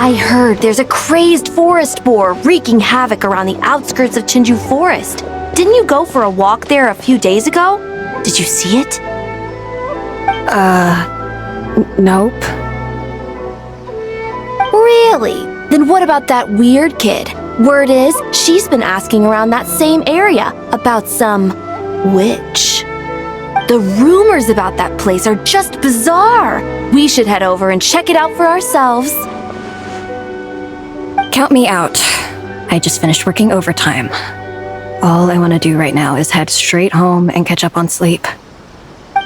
I heard there's a crazed forest boar wreaking havoc around the outskirts of Chinju Forest. Didn't you go for a walk there a few days ago? Did you see it? Nope. Really? Then what about that weird kid? Word is, she's been asking around that same area about some witch. The rumors about that place are just bizarre. We should head over and check it out for ourselves. Count me out. I just finished working overtime. All I want to do right now is head straight home and catch up on sleep.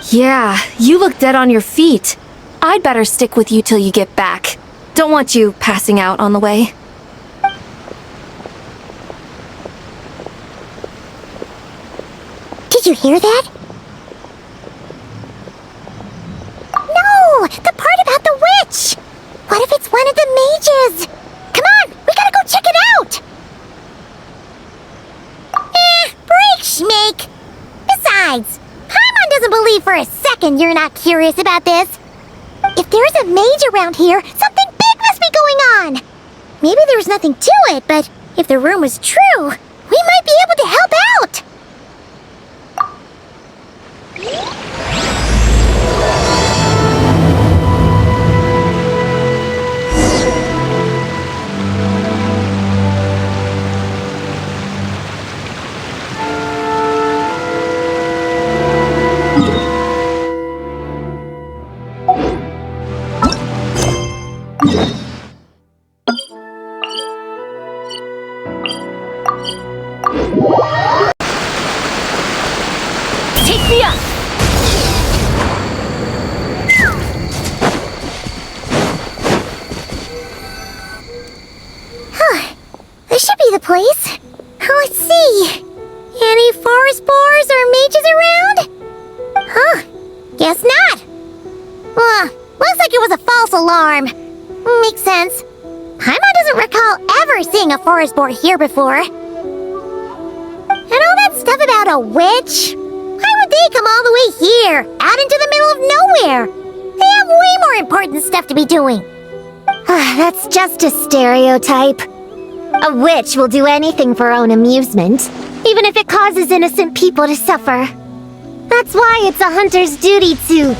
Yeah, you look dead on your feet. I'd better stick with you till you get back. Don't want you passing out on the way. Did you hear that? No! The part about the witch! What if it's one of the mages? Come on! We gotta go check it out! Break, Schmake! Besides, Paimon doesn't believe for a second you're not curious about this. If there's a mage around here, something big must be going on! Maybe there's nothing to it, but if the rumor was true, we might be able to help out! Take me up! This should be the place. Let's see. Any forest boars or mages around? Huh. Guess not. Looks like it was a false alarm. Makes sense. Paimon doesn't recall ever seeing a forest boar here before. And all that stuff about a witch? Why would they come all the way here, out into the middle of nowhere? They have way more important stuff to be doing. That's just a stereotype. A witch will do anything for her own amusement, even if it causes innocent people to suffer. That's why it's a hunter's duty to...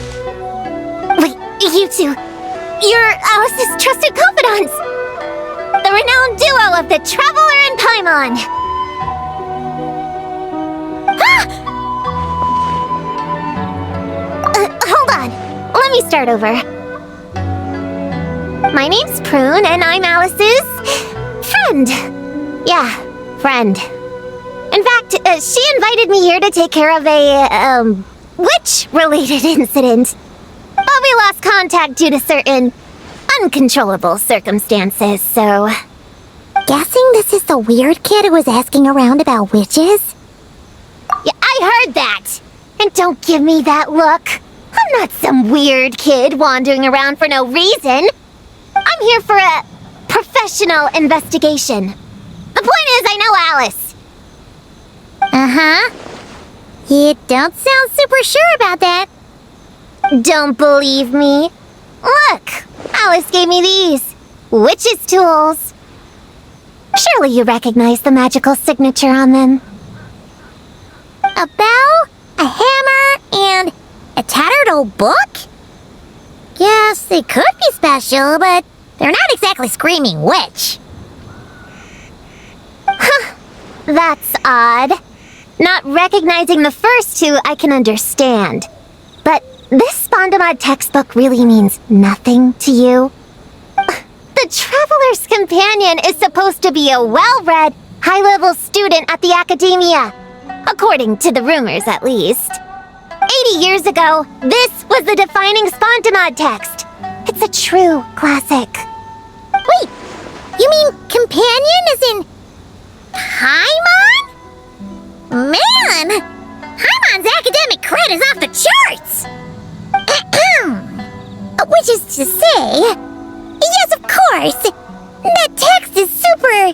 Wait, you two. You're Alice's trusted confidants. The renowned duo of the Traveler and Paimon. Hold on. Let me start over. My name's Prune, and I'm Alice's... friend. Yeah, friend. In fact, she invited me here to take care of a, witch-related incident. But we lost contact due to certain uncontrollable circumstances, so... Guessing this is the weird kid who was asking around about witches? Yeah, I heard that! And don't give me that look. I'm not some weird kid wandering around for no reason. I'm here for a professional investigation. The point is, I know Alice. Uh-huh. You don't sound super sure about that. Don't believe me? Look, Alice gave me these. Witch's tools. Surely you recognize the magical signature on them. A bell, a hammer, and a tattered old book? Yes, they could be special, but they're not exactly screaming witch. Huh, that's odd. Not recognizing the first two I can understand. But this Spondamod textbook really means nothing to you? The Traveler's Companion is supposed to be a well-read, high-level student at the Academia. According to the rumors, at least. 80 years ago, this was the defining Spondamod text. It's a true classic. Wait, you mean companion as in... Paimon? Man! Paimon's academic cred is off the charts! Which is to say... Yes, of course! That text is super...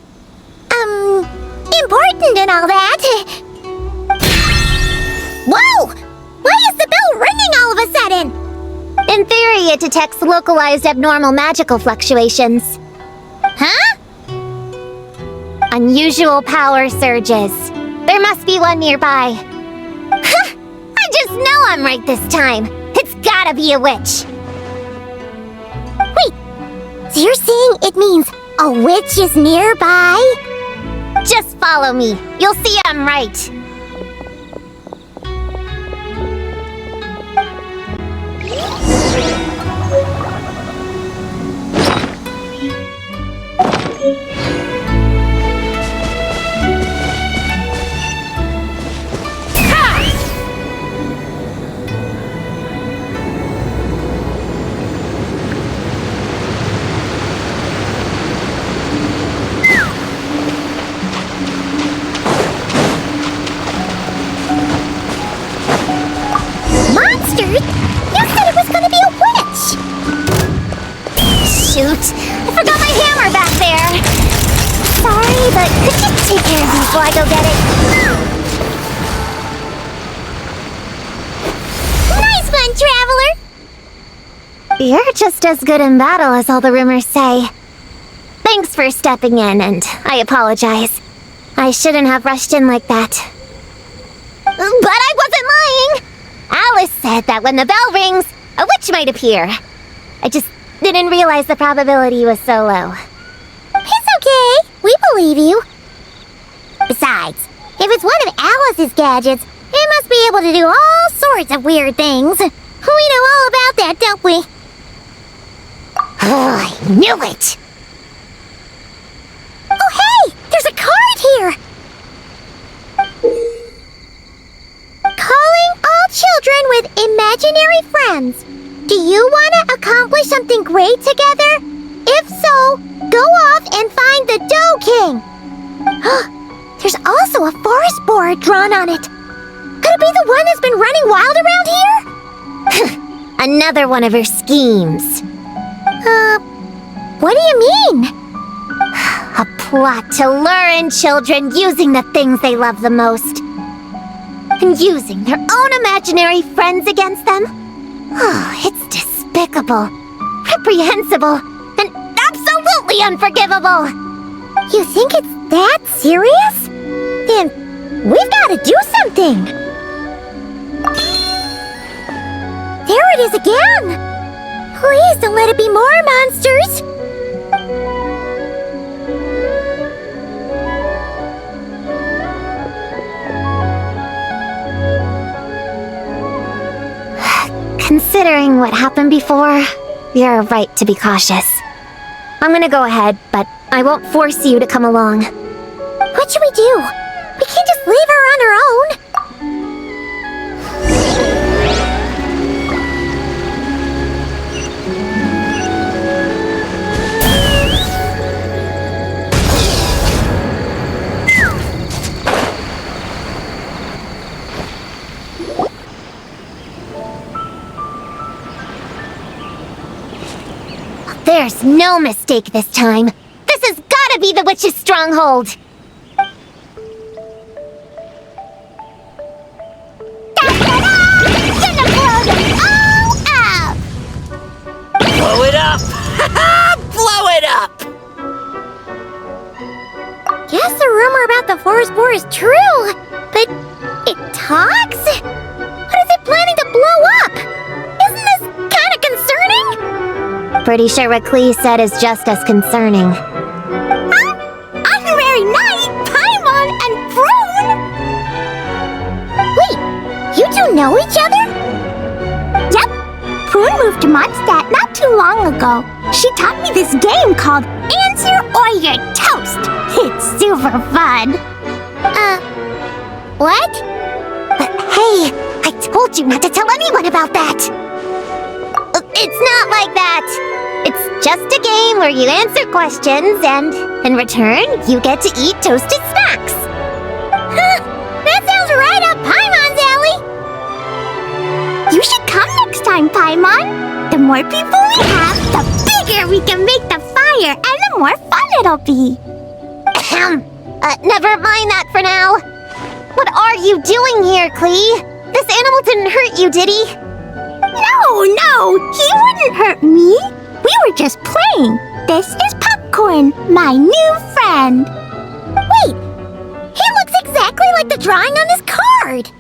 important and all that. Whoa! Why is the bell ringing all of a sudden? In theory, it detects localized abnormal magical fluctuations. Huh? Unusual power surges. There must be one nearby. I just know I'm right this time. It's gotta be a witch. Wait, so you're saying it means a witch is nearby? Just follow me. You'll see I'm right. Monsters? You said it was gonna be a witch! Shoot! I forgot my hammer back there! Sorry, but could you take care of these while I go get it? Nice one, Traveler! You're just as good in battle as all the rumors say. Thanks for stepping in, and I apologize. I shouldn't have rushed in like that. But I wasn't lying! Alice said that when the bell rings, a witch might appear. I just didn't realize the probability was so low. It's okay. We believe you. Besides, if it's one of Alice's gadgets, it must be able to do all sorts of weird things. We know all about that, don't we? Oh, I knew it! Oh, hey! There's a card here! Calling all children with imaginary friends. Do you want to accomplish something great together? If so, go off and find the Dough King. There's also a forest board drawn on it. Could it be the one that's been running wild around here? Another one of her schemes. What do you mean? A plot to lure in children using the things they love the most. And using their own imaginary friends against them? Oh, it's despicable, reprehensible, and absolutely unforgivable! You think it's that serious? Then we've got to do something! There it is again! Please don't let it be more monsters! Considering what happened before, you're right to be cautious. I'm gonna go ahead, but I won't force you to come along. What should we do? We can't just leave her on her own! There's no mistake this time. This has gotta be the witch's stronghold. Gonna blow them all up! Blow it up! Blow it up! Guess the rumor about the forest boar is true, but it talks? What is it planning to blow up? Isn't this kind of concerning? Pretty sure what Klee said is just as concerning. Honorary Knight, Paimon, and Prune! Wait, you two know each other? Yep. Prune moved to Mondstadt not too long ago. She taught me this game called Answer or You're Toast. It's super fun. What? But hey, I told you not to tell anyone about that! It's not like that! It's just a game where you answer questions and, in return, you get to eat toasted snacks! That sounds right up Paimon's alley! You should come next time, Paimon! The more people we have, the bigger we can make the fire, and the more fun it'll be! Never mind that for now. What are you doing here, Klee? This animal didn't hurt you, did he? No, he wouldn't hurt me! We were just playing! This is Popcorn, my new friend. Wait, he looks exactly like the drawing on this card.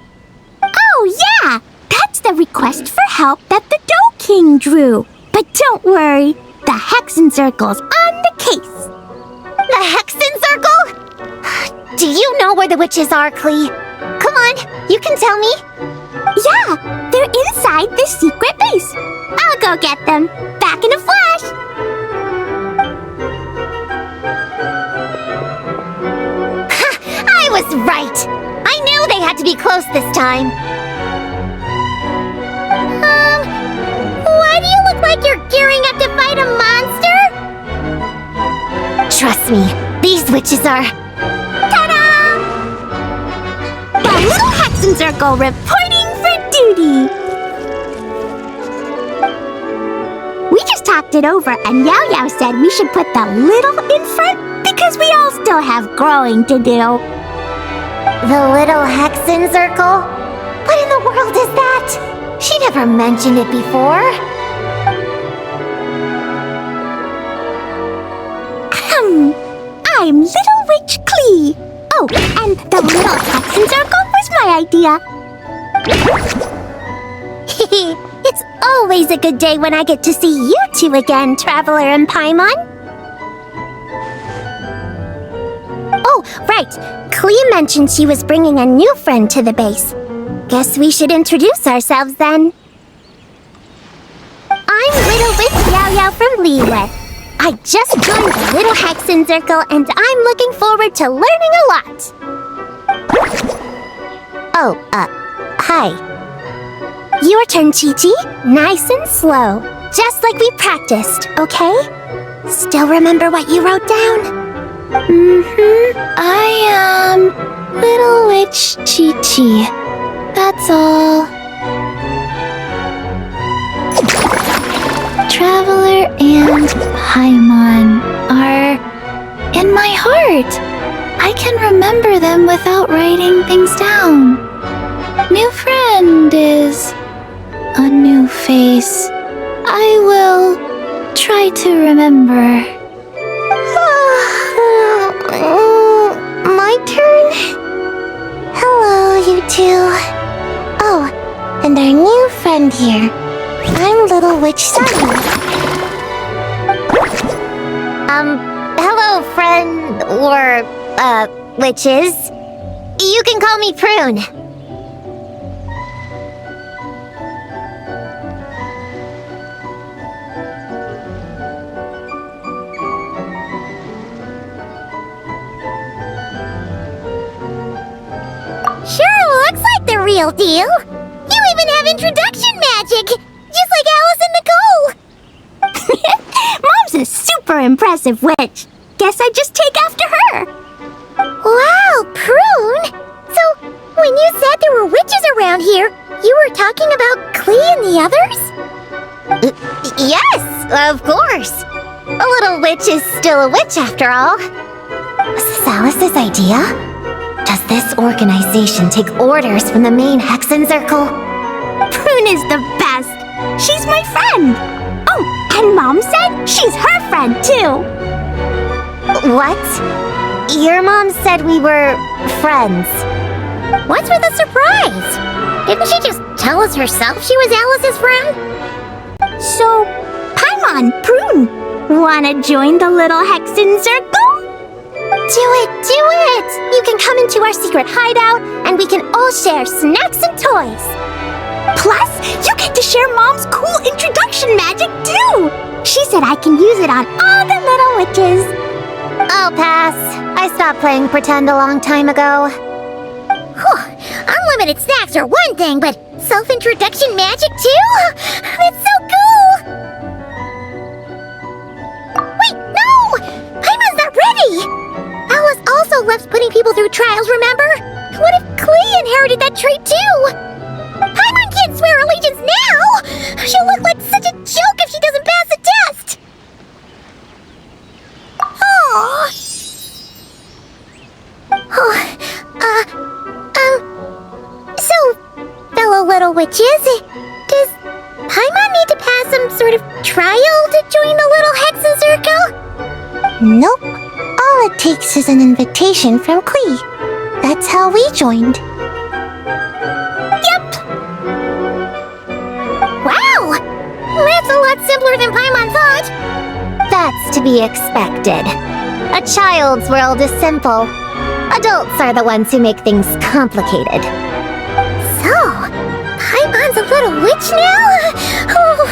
Oh, yeah, that's the request for help that the Dough King drew. But don't worry, the Hexen Circle's on the case. The Hexen Circle? Do you know where the witches are, Klee? Come on, you can tell me. Yeah, they're inside the secret base. I'll go get them. Back in a flash. I was right. I knew they had to be close this time. Why do you look like you're gearing up to fight a monster? Trust me, these witches are... Ta-da! The Little Hexen Circle reporting for duty. We just talked it over and Yao Yao said we should put the little in front because we all still have growing to do. The Little Hexen Circle? What in the world is that? She never mentioned it before. I'm Little Witch Klee. Oh, and the Little Hexen Circle was my idea. It's always a good day when I get to see you two again, Traveler and Paimon. Oh, right. Klee mentioned she was bringing a new friend to the base. Guess we should introduce ourselves then. I'm Little Witch Yao Yao from Liyue. I just joined the Little Hexen Circle and I'm looking forward to learning a lot. Oh, hi. Your turn, Chi-Chi. Nice and slow. Just like we practiced, okay? Still remember what you wrote down? I am Little Witch Chi-Chi. That's all. Traveler and Paimon are in my heart. I can remember them without writing things down. New friend is a new face. I will try to remember. My turn? Hello, you two. Oh, and our new friend here. I'm Little Witch Sunny. Hello, friend, or, witches. You can call me Prune. Sure looks like the real deal. You even have introduction magic, just like Alice and Nicole. Mom's a super impressive witch. Guess I just take after her. Wow, Prune. So, when you said there were witches around here, you were talking about Klee and the others? Yes, of course. A little witch is still a witch after all. Was this Alice's idea? Does this organization take orders from the main Hexen Circle? Prune is the best. She's my friend. Oh, and Mom said she's her friend too. What? Your mom said we were friends. What's with the surprise? Didn't she just tell us herself she was Alice's friend? So, Paimon, Prune, wanna join the Little Hexen Circle? Do it! You can come into our secret hideout, and we can all share snacks and toys. Plus, you get to share Mom's cool introduction magic too. She said I can use it on all the little witches. I'll pass. I stopped playing pretend a long time ago. Unlimited snacks are one thing, but self-introduction magic too? That's so cool! Wait, no! Paimon's not ready! Alice also loves putting people through trials, remember? What if Klee inherited that trait too? Paimon can't swear allegiance now! She'll look like such a joke if she doesn't pass the test! So, fellow little witches, does Paimon need to pass some sort of trial to join the Little Hexen Circle? Nope. All it takes is an invitation from Klee. That's how we joined. Yep! Wow! That's a lot simpler than Paimon thought. That's to be expected. A child's world is simple. Adults are the ones who make things complicated. So, Paimon's a little witch now? Oh,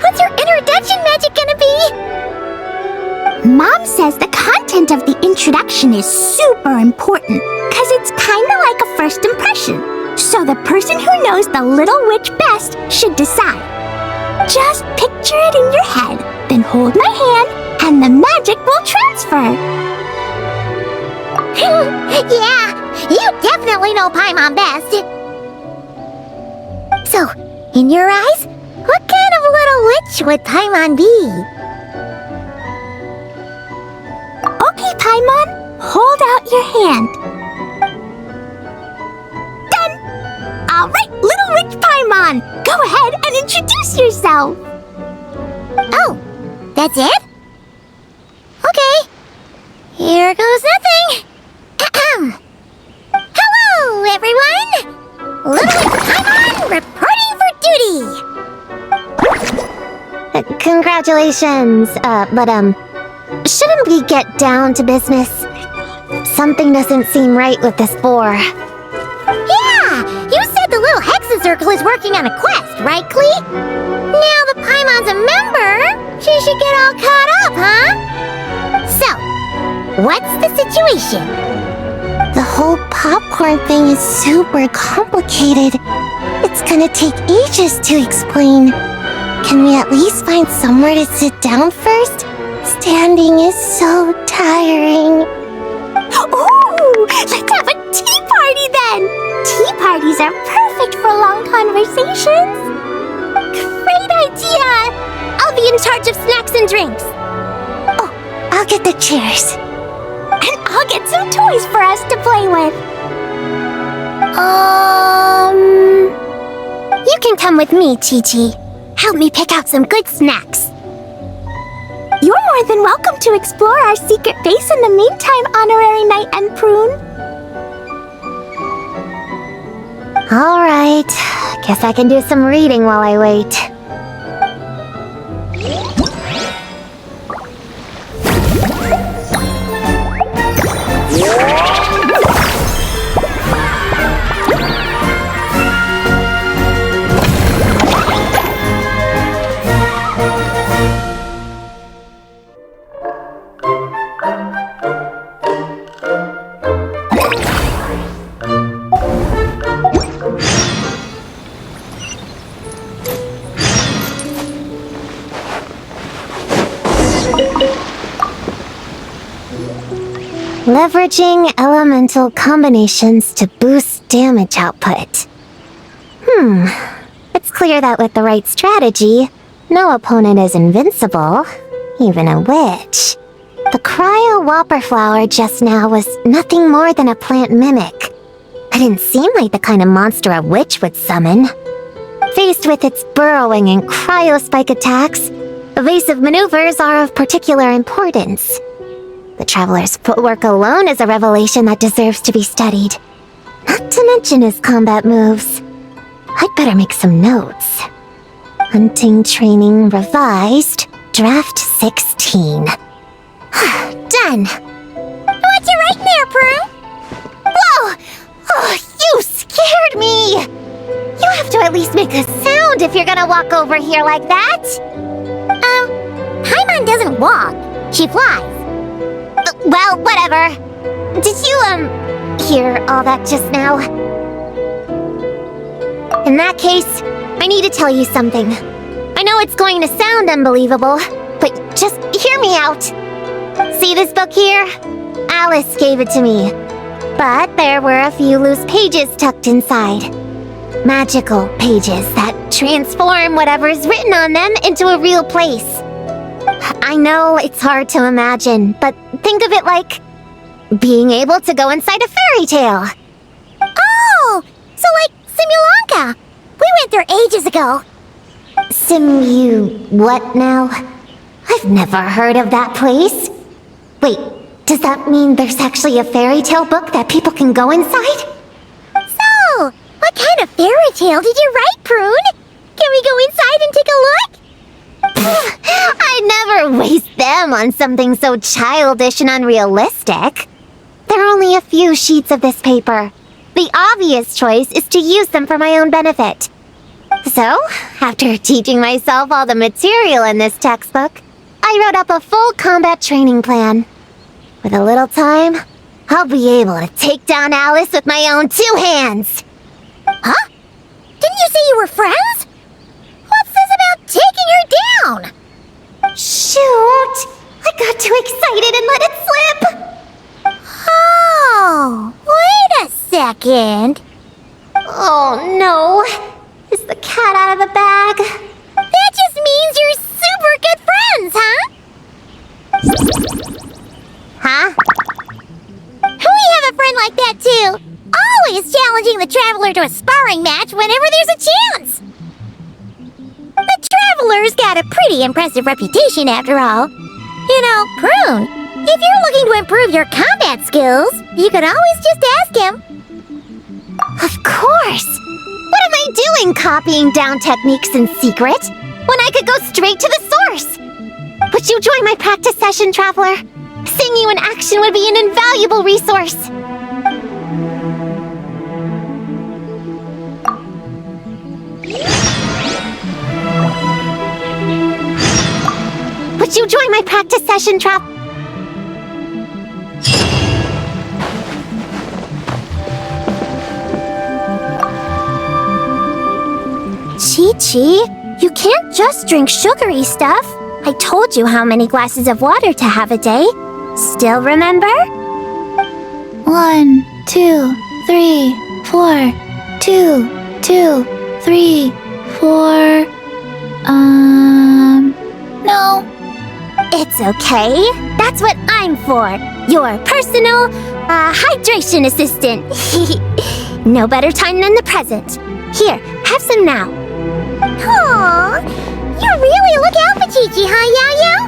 what's your introduction magic gonna be? Mom says the content of the introduction is super important, cause it's kinda like a first impression. So the person who knows the little witch best should decide. Just picture it in your head, then hold my hand, and the magic will transfer. Yeah, you definitely know Paimon best. So, in your eyes, what kind of little witch would Paimon be? Okay, Paimon, hold out your hand. Done! Alright, little witch Paimon, go ahead and introduce yourself. Oh, that's it? Okay. Here goes nothing. Hello, everyone! Little Witch Paimon reporting for duty! Congratulations, shouldn't we get down to business? Something doesn't seem right with this boar. Yeah! You said the little Hexen Circle is working on a quest, right, Klee? Now that Paimon's a member, she should get all caught up, huh? So, what's the situation? The whole popcorn thing is super complicated. It's gonna take ages to explain. Can we at least find somewhere to sit down first? Standing is so tiring. Ooh, let's have a tea party then! Tea parties are perfect for long conversations. Great idea! I'll be in charge of snacks and drinks. Oh, I'll get the chairs. And I'll get some toys for us to play with. You can come with me, Chi-Chi. Help me pick out some good snacks. You're more than welcome to explore our secret base in the meantime, Honorary Knight and Prune. Alright, guess I can do some reading while I wait. Leveraging elemental combinations to boost damage output. It's clear that with the right strategy, no opponent is invincible, even a witch. The cryo whopper flower just now was nothing more than a plant mimic. It didn't seem like the kind of monster a witch would summon. Faced with its burrowing and cryo-spike attacks, evasive maneuvers are of particular importance. The Traveler's footwork alone is a revelation that deserves to be studied. Not to mention his combat moves. I'd better make some notes. Hunting Training Revised, Draft 16. Done! What's you right there, Prue? Whoa! Oh, you scared me! You have to at least make a sound if you're gonna walk over here like that! Paimon doesn't walk. She flies. Well, whatever. Did you, hear all that just now? In that case, I need to tell you something. I know it's going to sound unbelievable, but just hear me out. See this book here? Alice gave it to me. But there were a few loose pages tucked inside. Magical pages that transform whatever's written on them into a real place. I know it's hard to imagine, but think of it like being able to go inside a fairy tale. Oh! So like Simulanka. We went there ages ago. What now? I've never heard of that place. Wait, does that mean there's actually a fairy tale book that people can go inside? So, what kind of fairy tale did you write, Prune? Can we go inside and take a look? I'd never waste them on something so childish and unrealistic. There are only a few sheets of this paper. The obvious choice is to use them for my own benefit. So, after teaching myself all the material in this textbook, I wrote up a full combat training plan. With a little time, I'll be able to take down Alice with my own 2 hands. Huh? Didn't you say you were friends? What's this about taking her down? Shoot! I got too excited and let it slip! Oh, wait a second. Oh no! Is the cat out of the bag? That just means you're super good friends, huh? Huh? We have a friend like that too. Always challenging the Traveler to a sparring match whenever there's a chance. The Traveler's got a pretty impressive reputation after all. You know, Prune, if you're looking to improve your combat skills, you could always just ask him. Of course! What am I doing copying down techniques in secret when I could go straight to the source? Would you join my practice session, Traveler? Seeing you in action would be an invaluable resource. Would you join my practice session, Chi-Chi, you can't just drink sugary stuff. I told you how many glasses of water to have a day. Still remember? 1, 2, 3, 4. 2, 2, 3, 4. No. It's okay. That's what I'm for. Your personal, hydration assistant. No better time than the present. Here, have some now. Aww, you really look out for Chi-Chi, huh, Yao-Yao?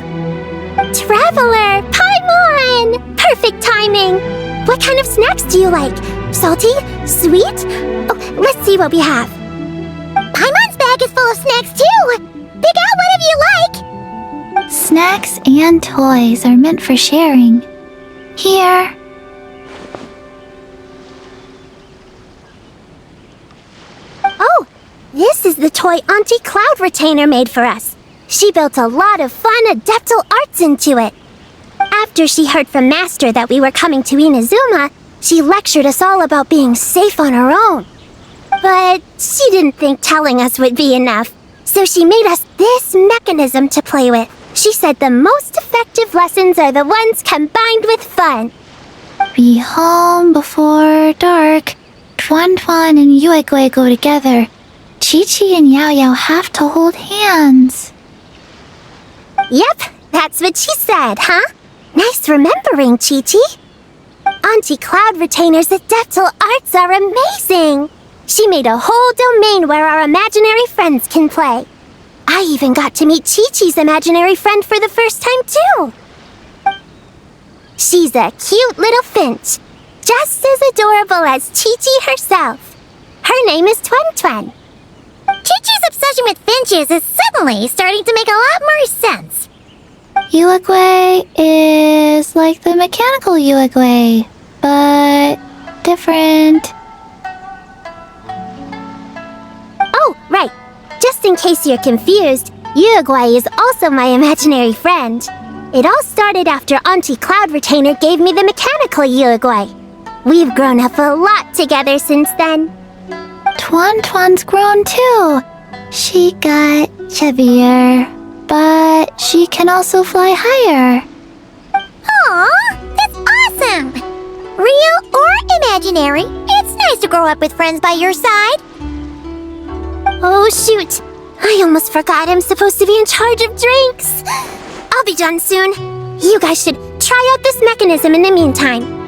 Traveler, Paimon! Perfect timing. What kind of snacks do you like? Salty? Sweet? Oh, let's see what we have. Paimon's bag is full of snacks too. Pick out whatever you like. Snacks and toys are meant for sharing. Here. Oh, this is the toy Auntie Cloud Retainer made for us. She built a lot of fun adeptal arts into it. After she heard from Master that we were coming to Inazuma, she lectured us all about being safe on her own. But she didn't think telling us would be enough, so she made us this mechanism to play with. She said the most effective lessons are the ones combined with fun. Be home before dark. Tuan Tuan and Yuegui go together. Chi-Chi and Yao Yao have to hold hands. Yep, that's what she said, huh? Nice remembering, Chi-Chi. Auntie Cloud Retainer's adeptal arts are amazing. She made a whole domain where our imaginary friends can play. I even got to meet Chi-Chi's imaginary friend for the first time, too. She's a cute little finch, just as adorable as Chi-Chi herself. Her name is Tuan Tuan. Chi-Chi's obsession with finches is suddenly starting to make a lot more sense. Yuegui is like the mechanical Yuegui, but different. Oh, right. Just in case you're confused, Yuegui is also my imaginary friend. It all started after Auntie Cloud Retainer gave me the mechanical Yuegui. We've grown up a lot together since then. Tuan Tuan's grown too. She got chubbier, but she can also fly higher. Aw, that's awesome! Real or imaginary, it's nice to grow up with friends by your side. Oh shoot, I almost forgot I'm supposed to be in charge of drinks. I'll be done soon. You guys should try out this mechanism in the meantime.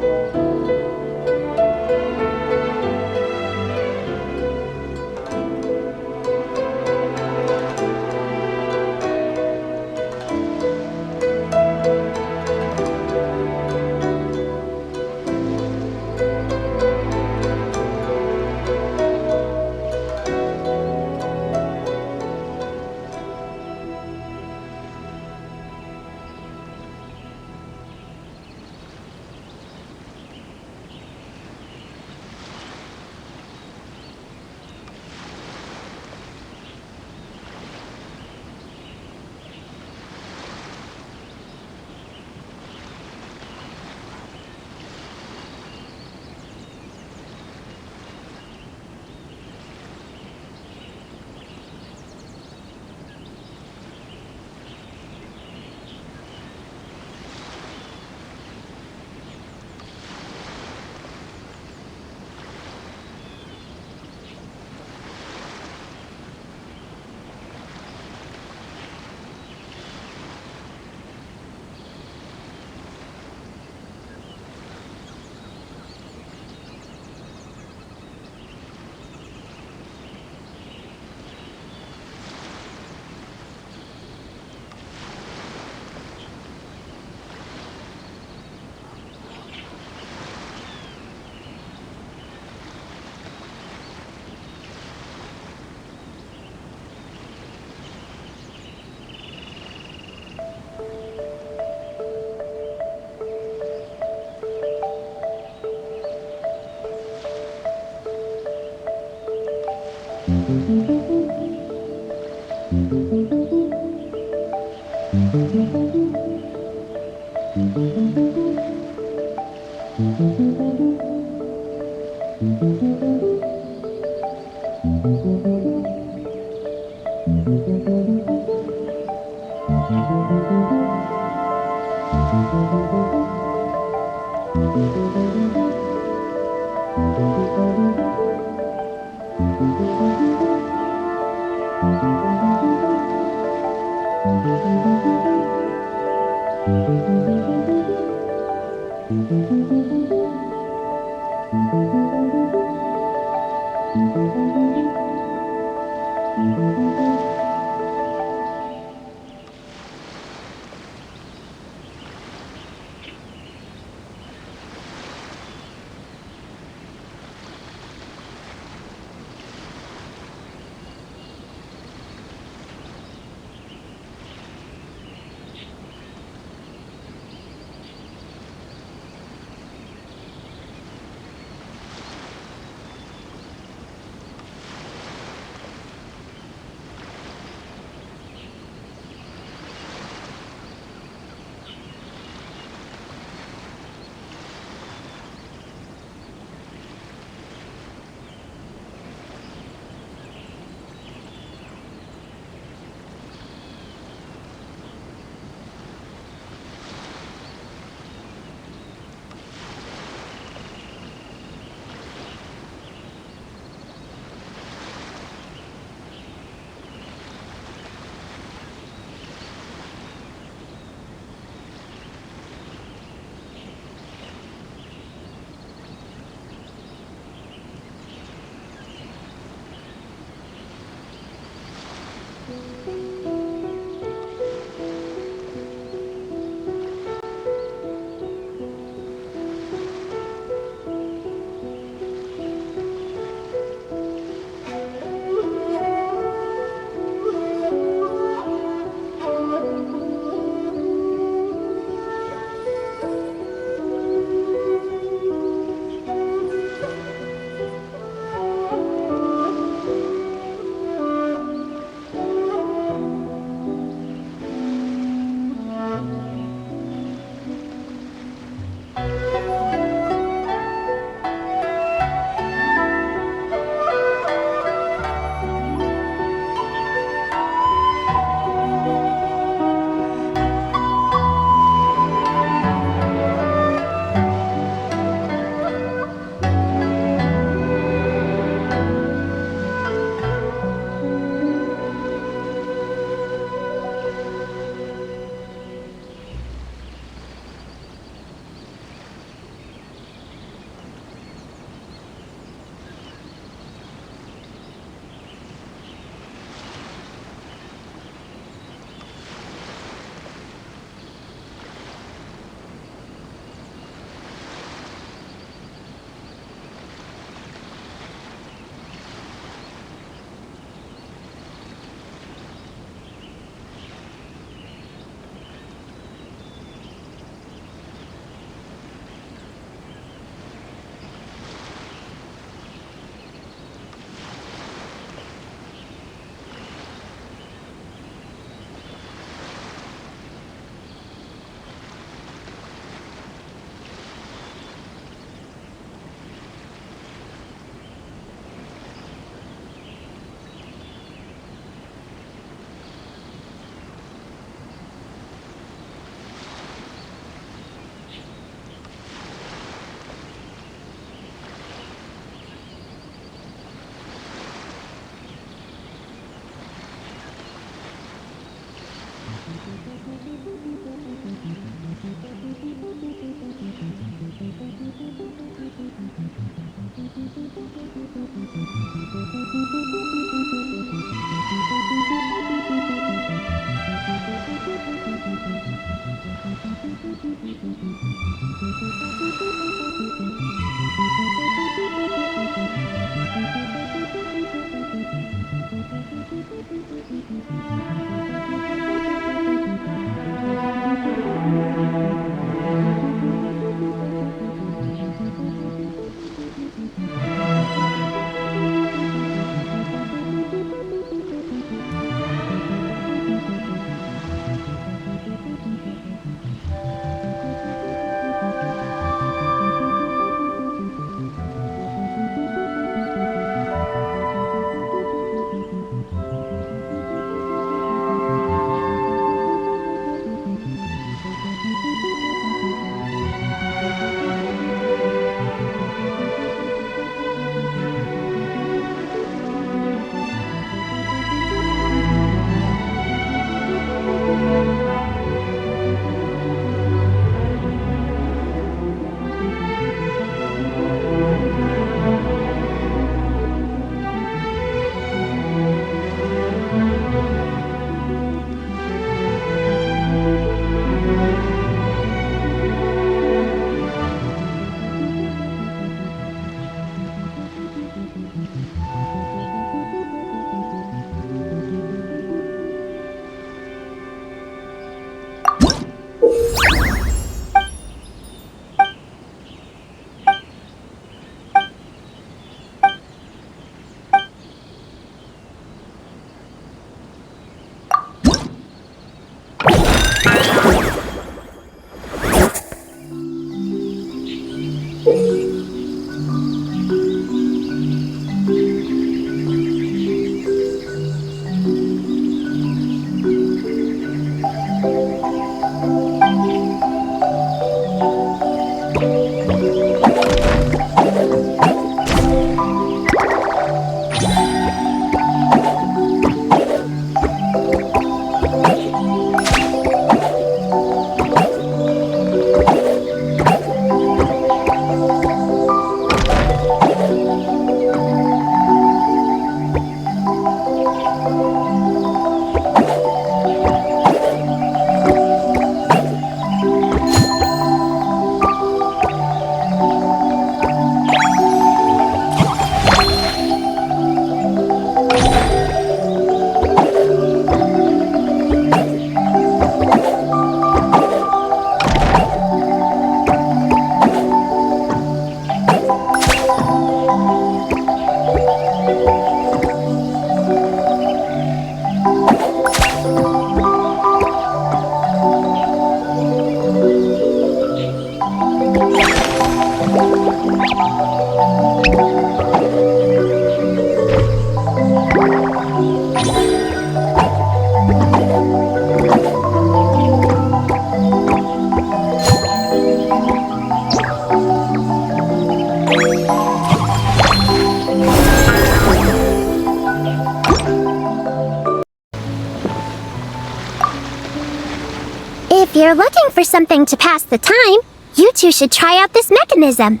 If you're looking for something to pass the time, you two should try out this mechanism.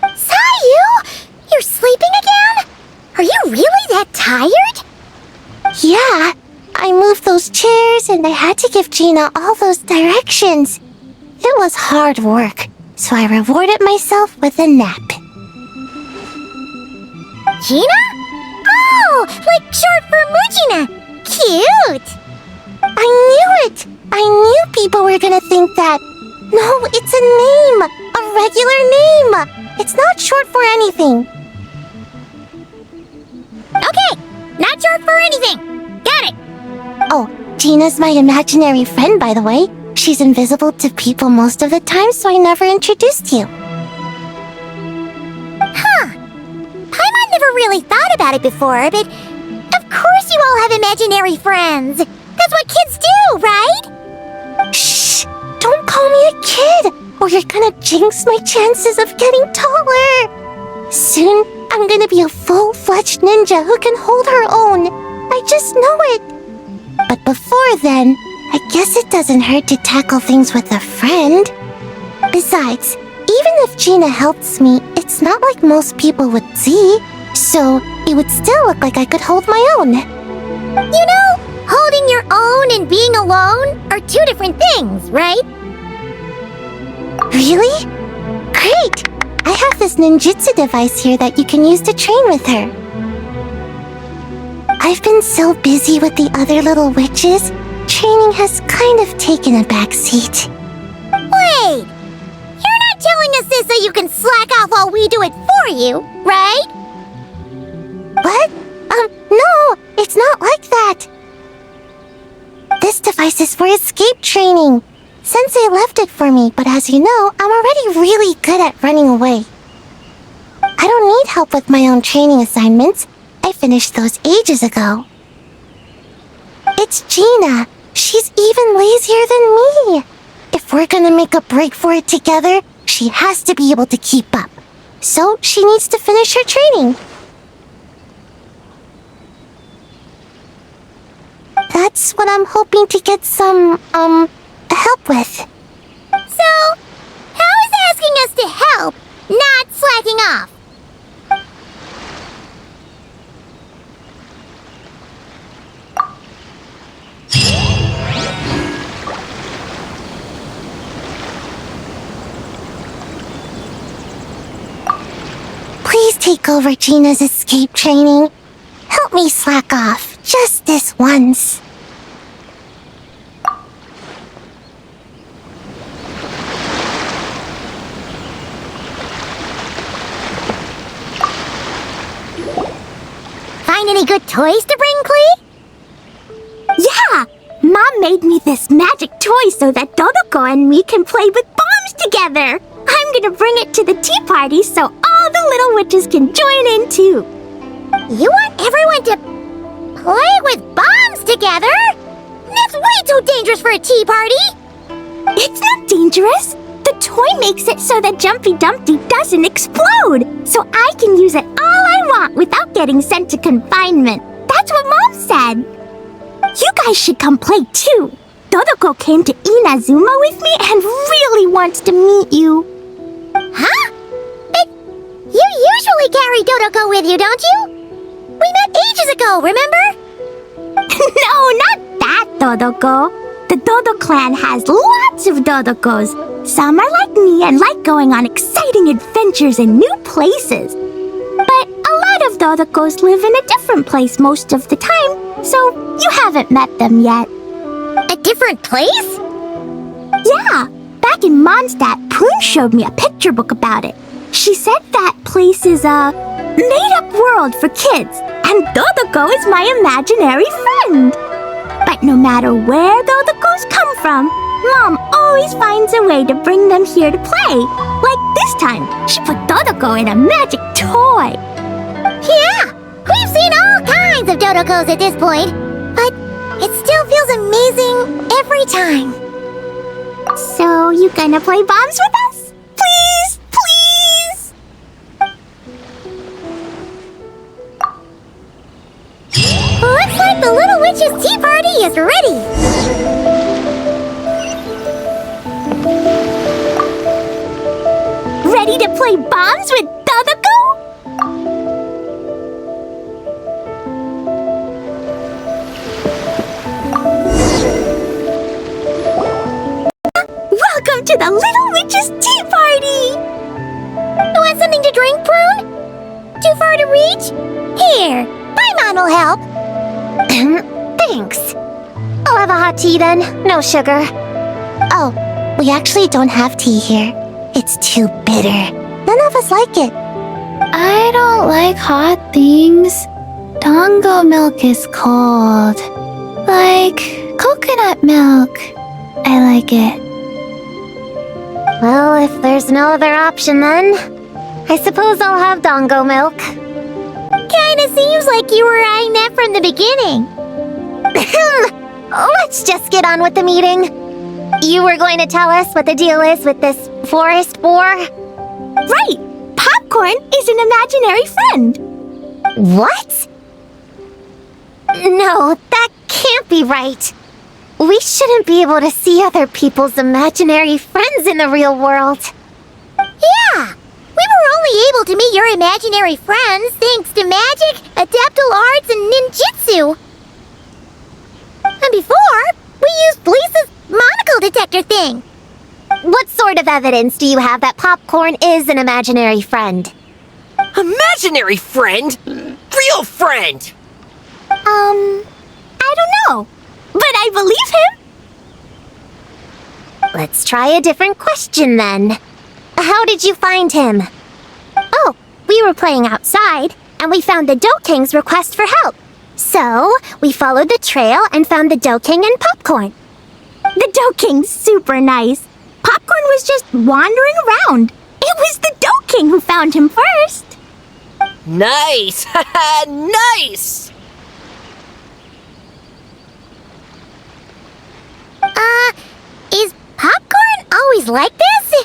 Sayu! You're sleeping again? Are you really that tired? Yeah, I moved those chairs and I had to give Gina all those directions. It was hard work, so I rewarded myself with a nap. Gina? Oh, like short for Mujina. Cute! I knew it! I knew people were gonna think that. No, it's a name! A regular name! It's not short for anything. Okay, not short for anything. Got it. Oh, Gina's my imaginary friend, by the way. She's invisible to people most of the time, so I never introduced you. Huh. Paimon never really thought about it before, but of course you all have imaginary friends. That's what kids do, right? Shh! Don't call me a kid, or you're gonna jinx my chances of getting taller. Soon, I'm gonna be a full-fledged ninja who can hold her own. I just know it. But before then, I guess it doesn't hurt to tackle things with a friend. Besides, even if Gina helps me, it's not like most people would see. So, it would still look like I could hold my own. You know, holding your own and being alone are two different things, right? Really? Great! I have this ninjutsu device here that you can use to train with her. I've been so busy with the other little witches, training has kind of taken a backseat. Wait! You're not telling us this so you can slack off while we do it for you, right? What? No, it's not like that. This device is for escape training. Sensei left it for me, but as you know, I'm already really good at running away. I don't need help with my own training assignments. I finished those ages ago. It's Gina. She's even lazier than me. If we're gonna make a break for it together, she has to be able to keep up. So she needs to finish her training. That's what I'm hoping to get some, help with. So, how is asking us to help not slacking off? Please take over Gina's escape training. Help me slack off, just this once. Find any good toys to bring, Klee? Yeah! Mom made me this magic toy so that Dodoko and me can play with bombs together. I'm gonna bring it to the tea party so all the little witches can join in too. You want everyone to play with bombs together? That's way too dangerous for a tea party! It's not dangerous. The toy makes it so that Jumpy Dumpty doesn't explode, so I can use it all I want without getting sent to confinement. That's what Mom said. You guys should come play too. Dodoko came to Inazuma with me and really wants to meet you. Huh? But you usually carry Dodoko with you, don't you? We met ages ago, remember? No, not that Dodoko. The Dodo clan has lots of Dodokos. Some are like me and like going on exciting adventures in new places. But a lot of Dodokos live in a different place most of the time, so you haven't met them yet. A different place? Yeah, back in Mondstadt, Prune showed me a picture book about it. She said that place is a made-up world for kids, and Dodoko is my imaginary friend. But no matter where Dodokos come from, Mom always finds a way to bring them here to play. Like this time, she put Dodoko in a magic toy. Yeah, we've seen all kinds of Dodokos at this point, but it still feels amazing every time. So, you gonna play bombs with us? Please, please! Looks like the Little Witch's tea party is ready. Ready to play bombs with Dodoco? Welcome to the Little Witch's tea party! You want something to drink, Prune? Too far to reach? Here, Paimon will help. Thanks. I'll have a hot tea then. No sugar. Oh, we actually don't have tea here. It's too bitter. None of us like it. I don't like hot things. Dango milk is cold. Like coconut milk. I like it. Well, if there's no other option then, I suppose I'll have Dango milk. Kinda seems like you were eyeing that from the beginning. Let's just get on with the meeting. You were going to tell us what the deal is with this forest boar? Right! Popcorn is an imaginary friend. What? No, that can't be right. We shouldn't be able to see other people's imaginary friends in the real world. Yeah, we were only able to meet your imaginary friends thanks to magic, adeptal arts, and ninjutsu. And before, we used Lisa's monocle detector thing. What sort of evidence do you have that Popcorn is an imaginary friend? Imaginary friend? Real friend! I don't know. But I believe him. Let's try a different question then. How did you find him? Oh, we were playing outside, and we found the Dough King's request for help. So, we followed the trail and found the Dough King and Popcorn. The Dough King's super nice. Popcorn was just wandering around. It was the Dough King who found him first. Nice! Nice! Is Popcorn always like this?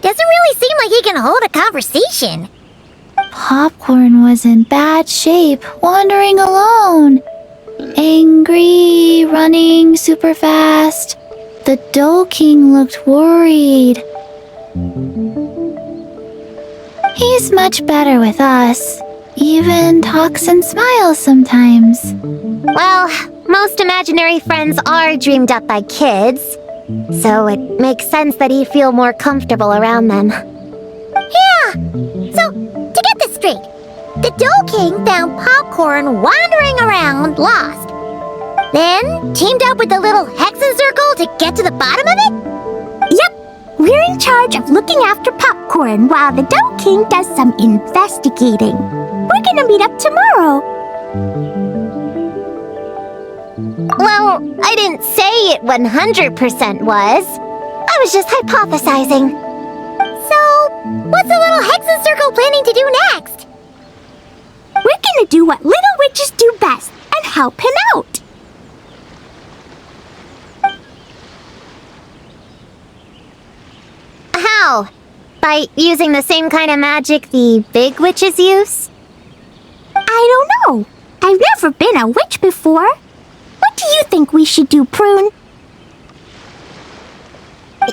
Doesn't really seem like he can hold a conversation. Popcorn was in bad shape, wandering alone. Angry, running super fast. The Dough King looked worried. He's much better with us. Even talks and smiles sometimes. Well, most imaginary friends are dreamed up by kids, so it makes sense that he'd feel more comfortable around them. Yeah, so to get this straight, the Dough King found Popcorn wandering around, lost. Then teamed up with the little Hexen Circle to get to the bottom of it? Yep, we're in charge of looking after Popcorn while the Dough King does some investigating. We're gonna meet up tomorrow. Well, I didn't say it 100% was. I was just hypothesizing. So, what's the little Hexen Circle planning to do next? We're gonna do what little witches do best and help him out. How? By using the same kind of magic the big witches use? I don't know. I've never been a witch before. What do you think we should do, Prune?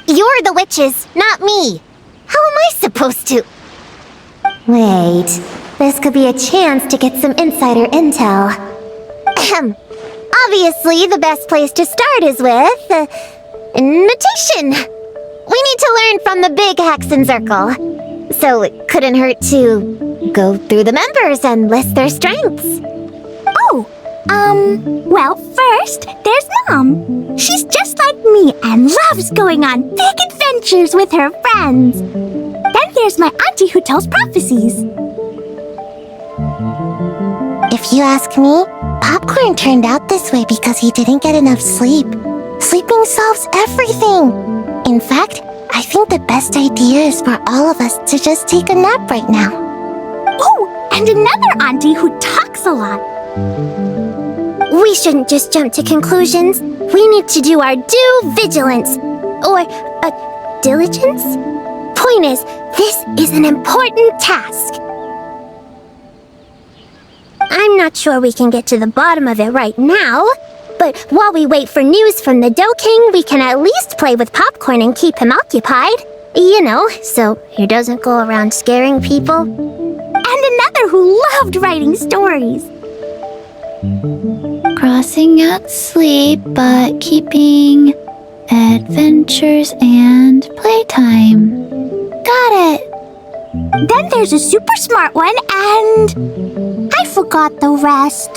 You're the witches, not me. How am I supposed to? Wait, this could be a chance to get some insider intel. Ahem. Obviously, the best place to start is with imitation. We need to learn from the big Hexen Circle, so it couldn't hurt to go through the members and list their strengths. Oh, well, first, there's Mom. She's just like me and loves going on big adventures with her friends. Then there's my auntie who tells prophecies. If you ask me, Popcorn turned out this way because he didn't get enough sleep. Sleeping solves everything. In fact, I think the best idea is for all of us to just take a nap right now. Oh, and another auntie who talks a lot. We shouldn't just jump to conclusions. We need to do our due vigilance. Or, diligence? Point is, this is an important task. I'm not sure we can get to the bottom of it right now, but while we wait for news from the Dough King, we can at least play with Popcorn and keep him occupied. You know, so he doesn't go around scaring people. And another who loved writing stories. Crossing out sleep, but keeping adventures and playtime. Got it. Then there's a super smart one, and I forgot the rest.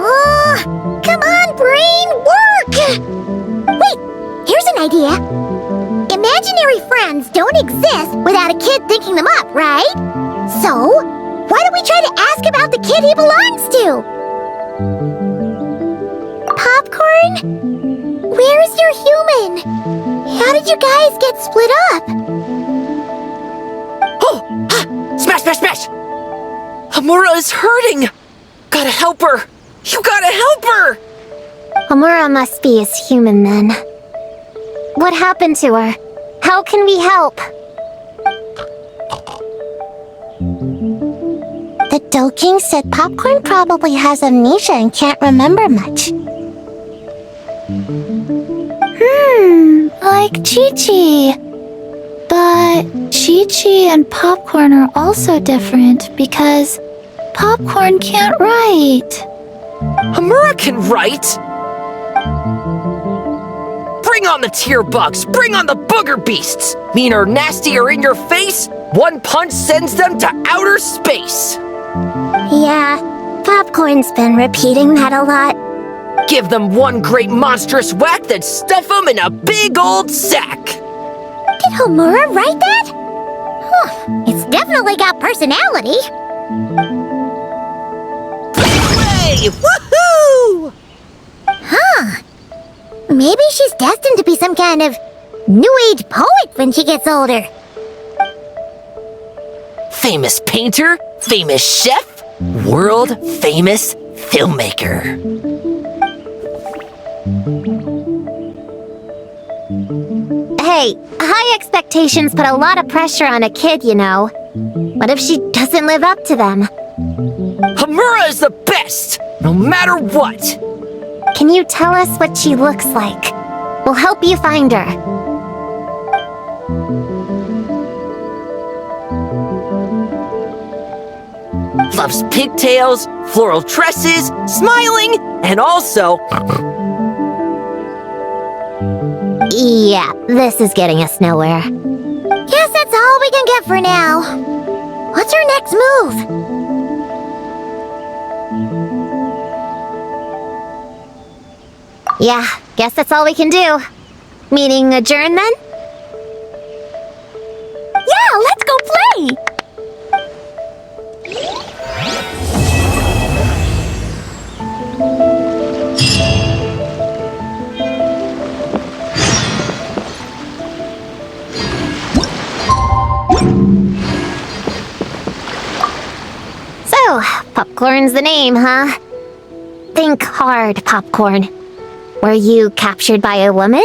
Oh, come on, brain, work! Wait, here's an idea. Imaginary friends don't exist without a kid thinking them up, right? So, why don't we try to ask about the kid he belongs to? Popcorn? Where's your human? How did you guys get split up? Oh! Ah, smash, smash, smash! Hamura is hurting! Gotta help her! You gotta help her! Amura must be his human then. What happened to her? How can we help? The Dough King said Popcorn probably has amnesia and can't remember much. Like Chi-Chi. But Chi-Chi and Popcorn are also different because Popcorn can't write. Hamura can write! Bring on the tear bugs! Bring on the booger beasts! Mean or nasty or in your face, one punch sends them to outer space! Yeah, Popcorn's been repeating that a lot. Give them one great monstrous whack, then stuff them in a big old sack! Did Homura write that? Huh, it's definitely got personality. Hooray! Woohoo! Huh. Maybe she's destined to be some kind of new age poet when she gets older. Famous painter, famous chef, world famous filmmaker. Hey, high expectations put a lot of pressure on a kid, you know. What if she doesn't live up to them? Hamura is the best, no matter what. Can you tell us what she looks like? We'll help you find her. Loves pigtails, floral tresses, smiling, and also... Yeah, this is getting us nowhere. Guess that's all we can get for now. What's her next move? Yeah, guess that's all we can do. Meaning adjourn then? Yeah, let's go play! So, Popcorn's the name, huh? Think hard, Popcorn. Were you captured by a woman?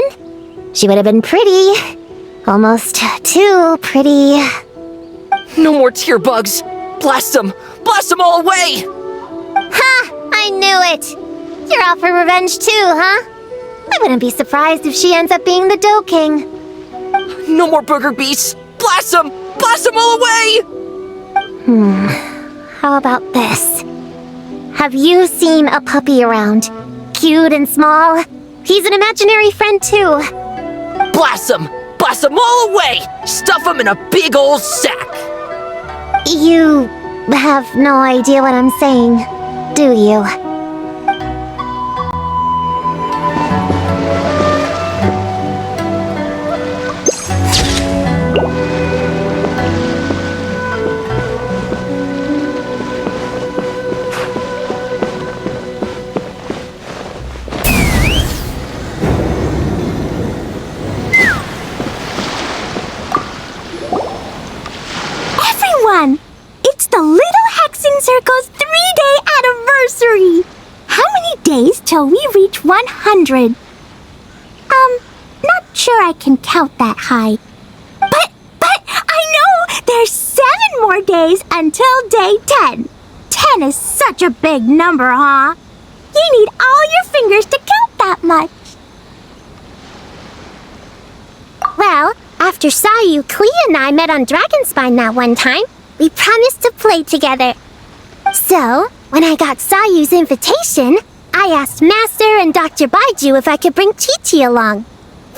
She would have been pretty. Almost too pretty. No more tear bugs. Blast them! Blast them all away! Ha! I knew it! You're out for revenge too, huh? I wouldn't be surprised if she ends up being the Dough King. No more booger beasts! Blast them! Blast them all away! How about this? Have you seen a puppy around? Cute and small? He's an imaginary friend too. Blast them! Blast them all away! Stuff them in a big old sack! You have no idea what I'm saying, do you? Everyone! It's the Little Hexen Circle's 3-day anniversary! How many days till we reach 100? sure I can count that high. But I know there's 7 more days until day 10. 10 is such a big number, huh? You need all your fingers to count that much. Well, after Sayu, Klee and I met on Dragonspine that one time, we promised to play together. So, when I got Sayu's invitation, I asked Master and Dr. Baiju if I could bring Chi-Chi along.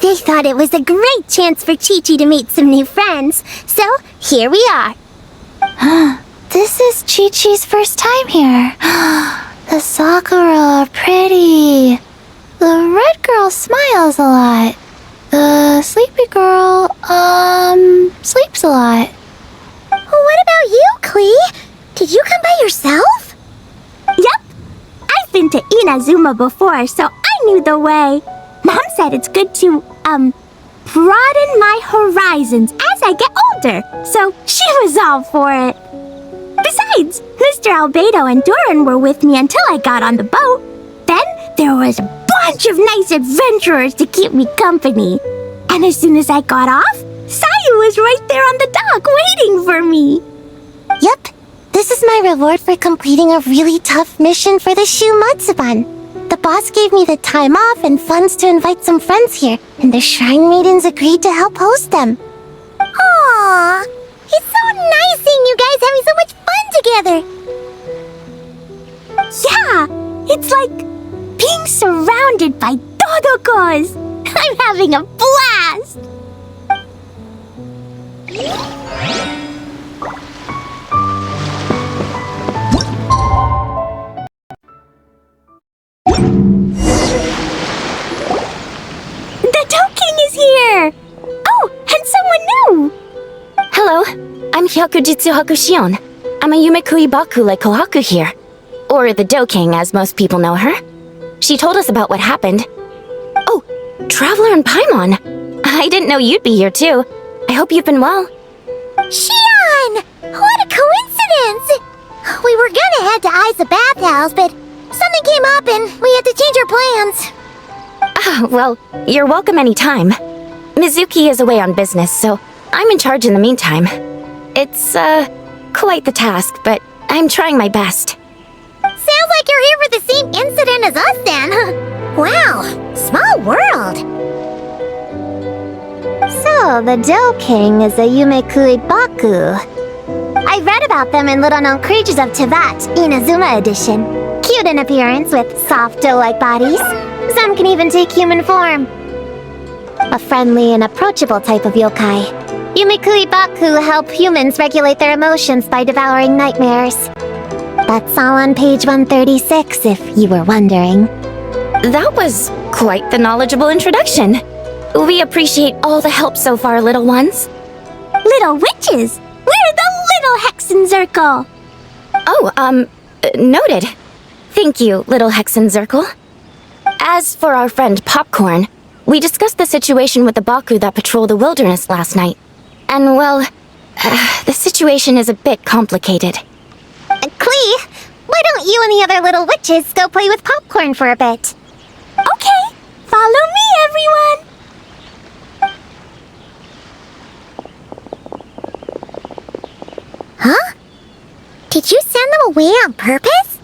They thought it was a great chance for Chi-Chi to meet some new friends, so here we are. This is Chi-Chi's first time here. The Sakura are pretty. The red girl smiles a lot. The sleepy girl, sleeps a lot. What about you, Klee? Did you come by yourself? Yep. I've been to Inazuma before, so I knew the way. Mom said it's good to, broaden my horizons as I get older, so she was all for it. Besides, Mr. Albedo and Doran were with me until I got on the boat. Then there was a bunch of nice adventurers to keep me company. And as soon as I got off, Sayu was right there on the dock waiting for me. Yep. This is my reward for completing a really tough mission for the Shu Matsuban. The boss gave me the time off and funds to invite some friends here, and the Shrine Maidens agreed to help host them. Aww, it's so nice seeing you guys having so much fun together. Yeah, it's like being surrounded by Dodokos. I'm having a blast. The Toad King is here! Oh, and someone new! Hello, I'm Hyakujitsu Hakushion. I'm a Yumekui Baku like Kohaku here. Or the Do King, as most people know her. She told us about what happened. Oh, Traveler and Paimon. I didn't know you'd be here too. I hope you've been well. Shion! What a coincidence! We were gonna head to Isa Bathhouse, but something came up and we had to change our plans. Well, you're welcome anytime. Mizuki is away on business, so I'm in charge in the meantime. It's, quite the task, but I'm trying my best. Sounds like you're here for the same incident as us then. Wow, small world. So, the Do King is a Yumekui Baku. I read about them in Little Known Creatures of Teyvat, Inazuma edition. Cute in appearance with soft dough-like bodies. Some can even take human form. A friendly and approachable type of yokai. Yumekui Baku help humans regulate their emotions by devouring nightmares. That's all on page 136, if you were wondering. That was quite the knowledgeable introduction. We appreciate all the help so far, little ones. Little witches! We're the Little Hexen Circle! Oh, noted. Thank you, little Hexen Circle. As for our friend Popcorn, we discussed the situation with the Baku that patrol the wilderness last night. And well, the situation is a bit complicated. Klee, why don't you and the other little witches go play with Popcorn for a bit? Okay, follow me, everyone! Huh? Did you send them away on purpose?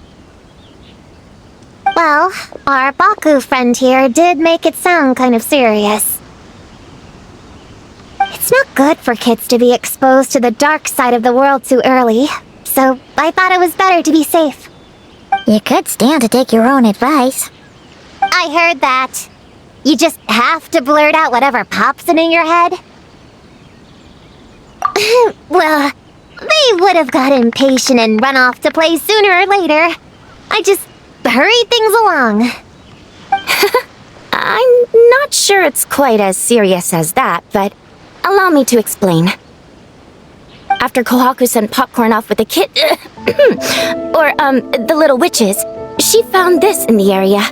Well, our Baku friend here did make it sound kind of serious. It's not good for kids to be exposed to the dark side of the world too early, so I thought it was better to be safe. You could stand to take your own advice. I heard that. You just have to blurt out whatever pops in your head. Well, they would have got impatient and run off to play sooner or later. I just hurried things along. I'm not sure it's quite as serious as that, but allow me to explain. After Kohaku sent Popcorn off with the kid, the little witches, she found this in the area.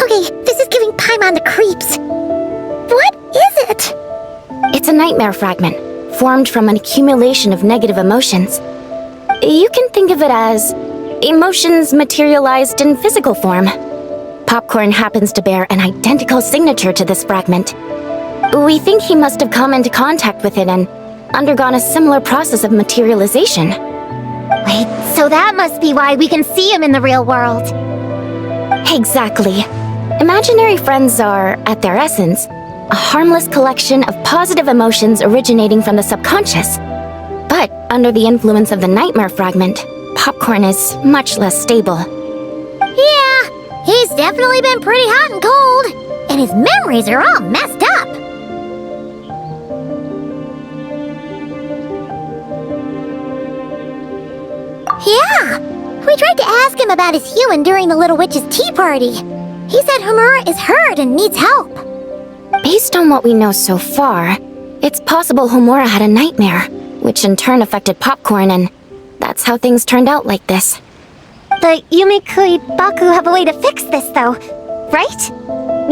Okay, this is giving Paimon the creeps. What is it? It's a nightmare fragment, formed from an accumulation of negative emotions. You can think of it as emotions materialized in physical form. Popcorn happens to bear an identical signature to this fragment. We think he must have come into contact with it and undergone a similar process of materialization. Wait, so that must be why we can see him in the real world. Exactly. Imaginary friends are, at their essence, a harmless collection of positive emotions originating from the subconscious. But under the influence of the nightmare fragment, Popcorn is much less stable. Yeah, he's definitely been pretty hot and cold, and his memories are all messed up. Yeah, we tried to ask him about his human during the Little Witch's tea party. He said Homura is hurt and needs help. Based on what we know so far, it's possible Homura had a nightmare, which in turn affected Popcorn, and that's how things turned out like this. The Yumikui Baku have a way to fix this, though, right?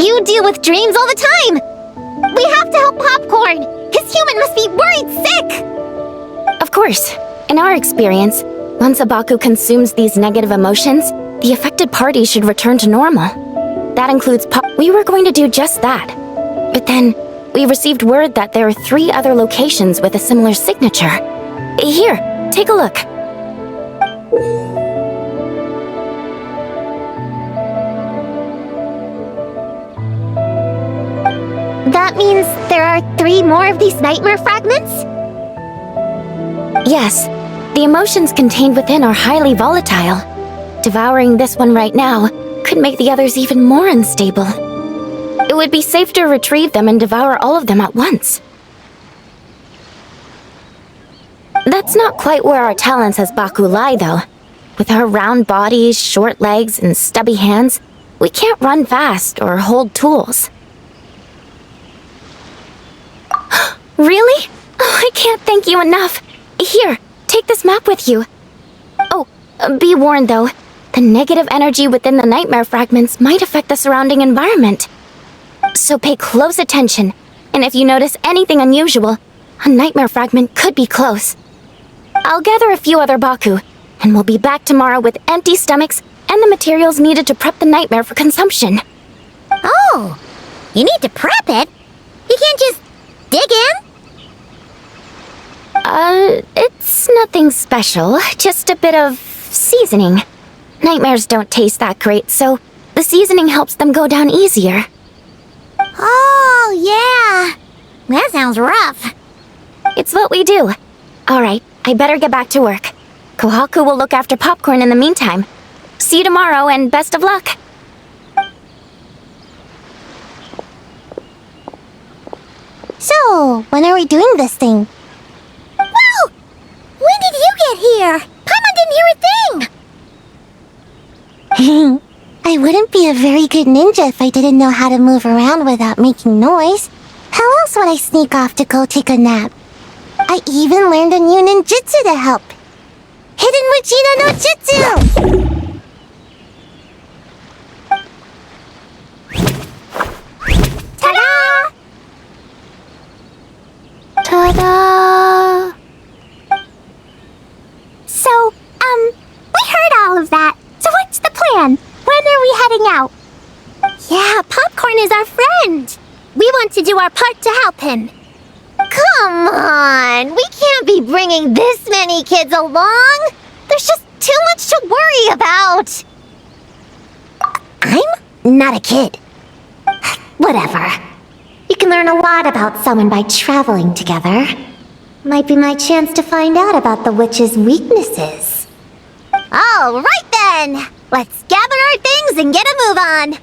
You deal with dreams all the time! We have to help Popcorn! His human must be worried sick! Of course. In our experience, once a Baku consumes these negative emotions, the affected party should return to normal. That includes We were going to do just that. But then, we received word that there are 3 other locations with a similar signature. Here, take a look. That means there are 3 more of these nightmare fragments? Yes, the emotions contained within are highly volatile. Devouring this one right now could make the others even more unstable. It would be safe to retrieve them and devour all of them at once. That's not quite where our talents as Baku lie, though. With our round bodies, short legs, and stubby hands, we can't run fast or hold tools. Really? Oh, I can't thank you enough. Here, take this map with you. Oh, be warned though, the negative energy within the nightmare fragments might affect the surrounding environment. So pay close attention, and if you notice anything unusual, a nightmare fragment could be close. I'll gather a few other Baku, and we'll be back tomorrow with empty stomachs and the materials needed to prep the nightmare for consumption. Oh, you need to prep it? You can't just dig in? It's nothing special, just a bit of seasoning. Nightmares don't taste that great, so the seasoning helps them go down easier. Oh, yeah. That sounds rough. It's what we do. Alright, I better get back to work. Kohaku will look after Popcorn in the meantime. See you tomorrow, and best of luck! So, when are we doing this thing? Whoa! When did you get here? Paimon didn't hear a thing! I wouldn't be a very good ninja if I didn't know how to move around without making noise. How else would I sneak off to go take a nap? I even learned a new ninjutsu to help. Hidden Muchina no Jutsu! Ta-da! Ta-da! So, we heard all of that. So what's the plan? When are we heading out? Yeah, Popcorn is our friend. We want to do our part to help him. Come on! We can't be bringing this many kids along! There's just too much to worry about! I'm not a kid. Whatever. You can learn a lot about someone by traveling together. Might be my chance to find out about the witch's weaknesses. All right then! Let's gather our things and get a move on!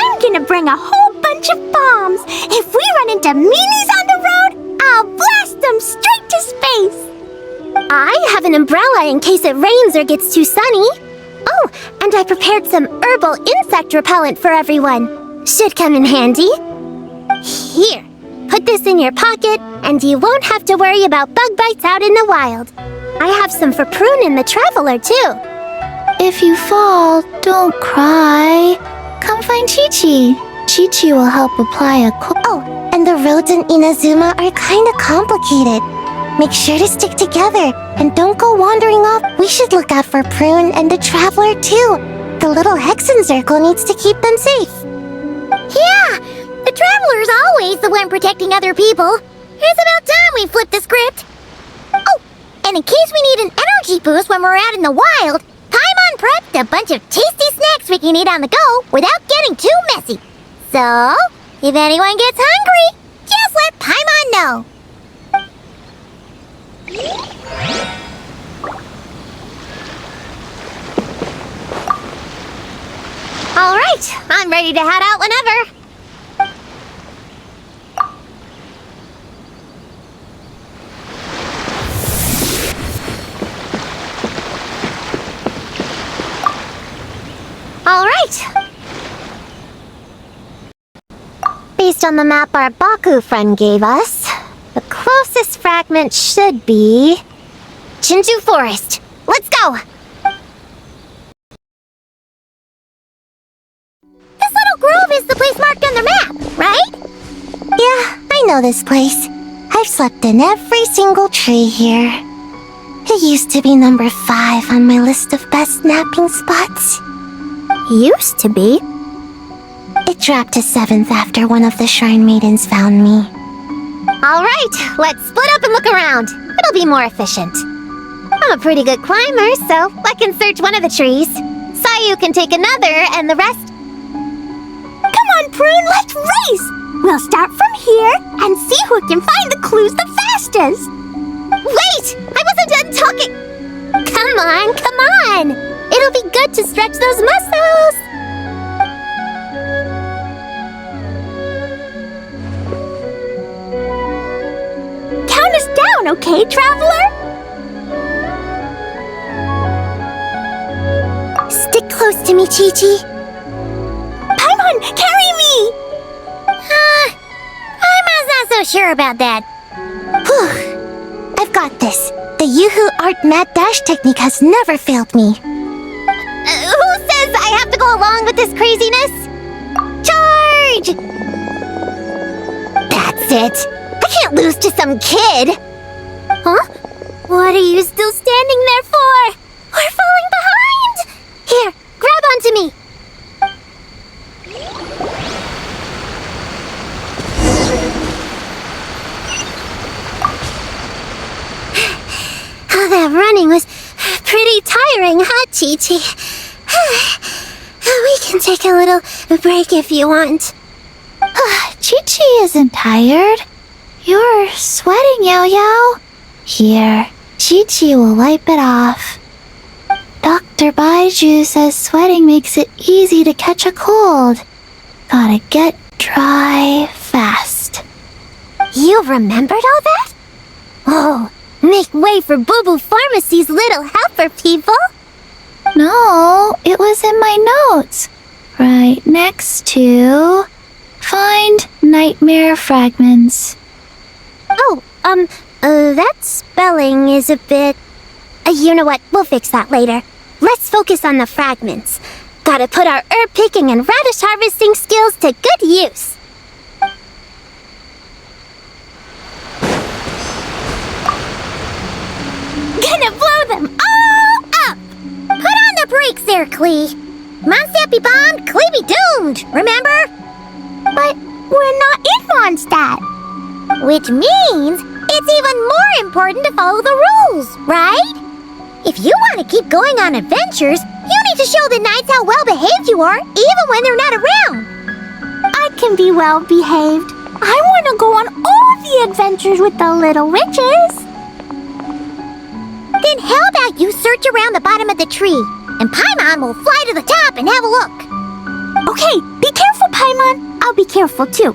I'm gonna bring a whole bunch of bombs. If we run into meanies on the road, I'll blast them straight to space. I have an umbrella in case it rains or gets too sunny. Oh, and I prepared some herbal insect repellent for everyone. Should come in handy. Here, put this in your pocket, and you won't have to worry about bug bites out in the wild. I have some for Prune in the Traveler, too. If you fall, don't cry. Come find Chi-Chi. Chi-Chi will help apply a Oh, and the roads in Inazuma are kinda complicated. Make sure to stick together and don't go wandering off. We should look out for Prune and the Traveler too. The little Hexen Circle needs to keep them safe. Yeah, the Traveler's always the one protecting other people. It's about time we flipped the script. Oh, and in case we need an energy boost when we're out in the wild, Paimon prepped a bunch of tasty snacks we can eat on the go without getting too messy. So, if anyone gets hungry, just let Paimon know. All right, I'm ready to head out whenever. All right. Based on the map our Baku friend gave us, the closest fragment should be Chinju Forest. Let's go! This little grove is the place marked on the map, right? Yeah, I know this place. I've slept in every single tree here. It used to be number 5 on my list of best napping spots. Used to be. It dropped to 7th after one of the Shrine Maidens found me. All right, let's split up and look around. It'll be more efficient. I'm a pretty good climber, so I can search one of the trees. Sayu can take another, and the rest... Come on, Prune, let's race! We'll start from here and see who can find the clues the fastest. Wait! I wasn't done talking! Come on, come on! It'll be good to stretch those muscles! Count us down, okay, Traveler? Stick close to me, Chi-Chi. Paimon, carry me! I'm not so sure about that. Whew. I've got this. The Yoo-Hoo Art Mad Dash technique has never failed me. Who says I have to go along with this craziness? Charge! That's it. I can't lose to some kid. Huh? What are you still standing there for? We're falling behind! Here, grab onto me. Oh, that running was pretty tiring, huh, Chi-Chi? We can take a little break if you want. Chi-Chi isn't tired. You're sweating, Yao-Yao. Here, Chi-Chi will wipe it off. Dr. Baiju says sweating makes it easy to catch a cold. Gotta get dry fast. You remembered all that? Oh, make way for Boo Boo Pharmacy's little helper, people! No, it was in my notes. Right next to... Find nightmare fragments. Oh, that spelling is a bit... you know what, we'll fix that later. Let's focus on the fragments. Gotta put our herb picking and radish harvesting skills to good use. Gonna blow them all up! Put on the brakes there, Klee. Mondstadt be bombed, Klee be doomed, remember? But we're not in Mondstadt. Which means it's even more important to follow the rules, right? If you want to keep going on adventures, you need to show the knights how well behaved you are, even when they're not around. I can be well behaved. I want to go on all the adventures with the little witches. Then how about you search around the bottom of the tree, and Paimon will fly to the top and have a look. Okay, be careful, Paimon. I'll be careful too.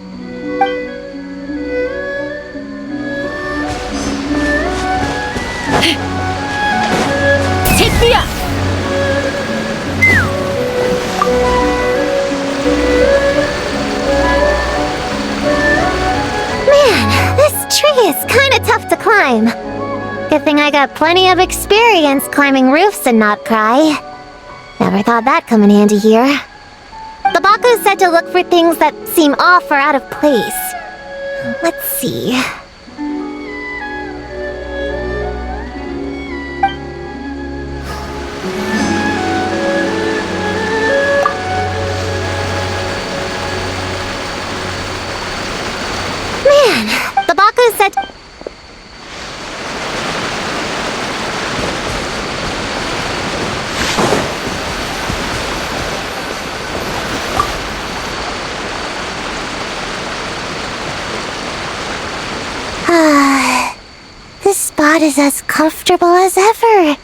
Take me up! Man, this tree is kind of tough to climb. Good thing I got plenty of experience climbing roofs and not cry. Never thought that'd come in handy here. The Baku said to look for things that seem off or out of place. Let's see. Man, the Baku said... This spot is as comfortable as ever.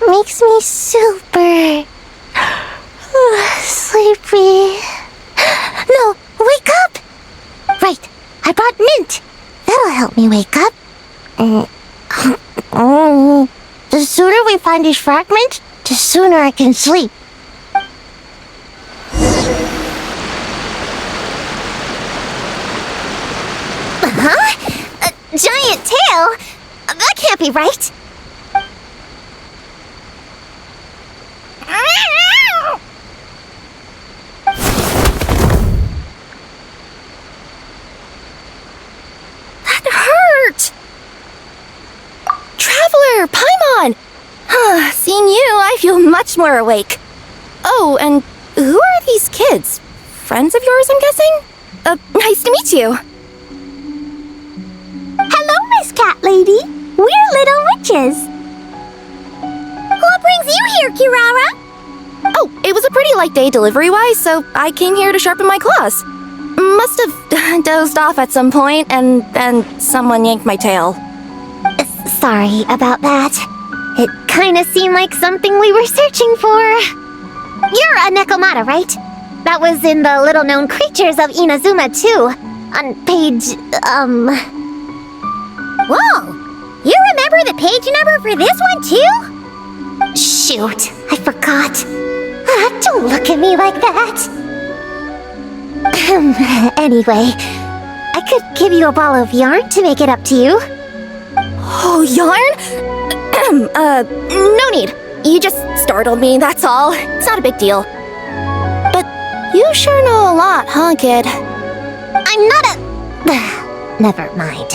Makes me super sleepy. No, wake up! Right, I brought mint. That'll help me wake up. The sooner we find these fragments, the sooner I can sleep. Huh? A giant tail? That can't be right. That hurt! Traveler, Paimon! Seeing you, I feel much more awake. Oh, and who are these kids? Friends of yours, I'm guessing? Nice to meet you. Hello, Miss Cat Lady. We're little witches. What brings you here, Kirara? Oh, it was a pretty light day delivery-wise, so I came here to sharpen my claws. Must have dozed off at some point, and then someone yanked my tail. Sorry about that. It kinda seemed like something we were searching for. You're a Nekomata, right? That was in the little-known creatures of Inazuma, too. On page, Whoa! You remember the page number for this one, too? Shoot, I forgot. Don't look at me like that. Anyway, I could give you a ball of yarn to make it up to you. Oh, yarn? No need. You just startled me, that's all. It's not a big deal. But you sure know a lot, huh, kid? I'm not a... Never mind.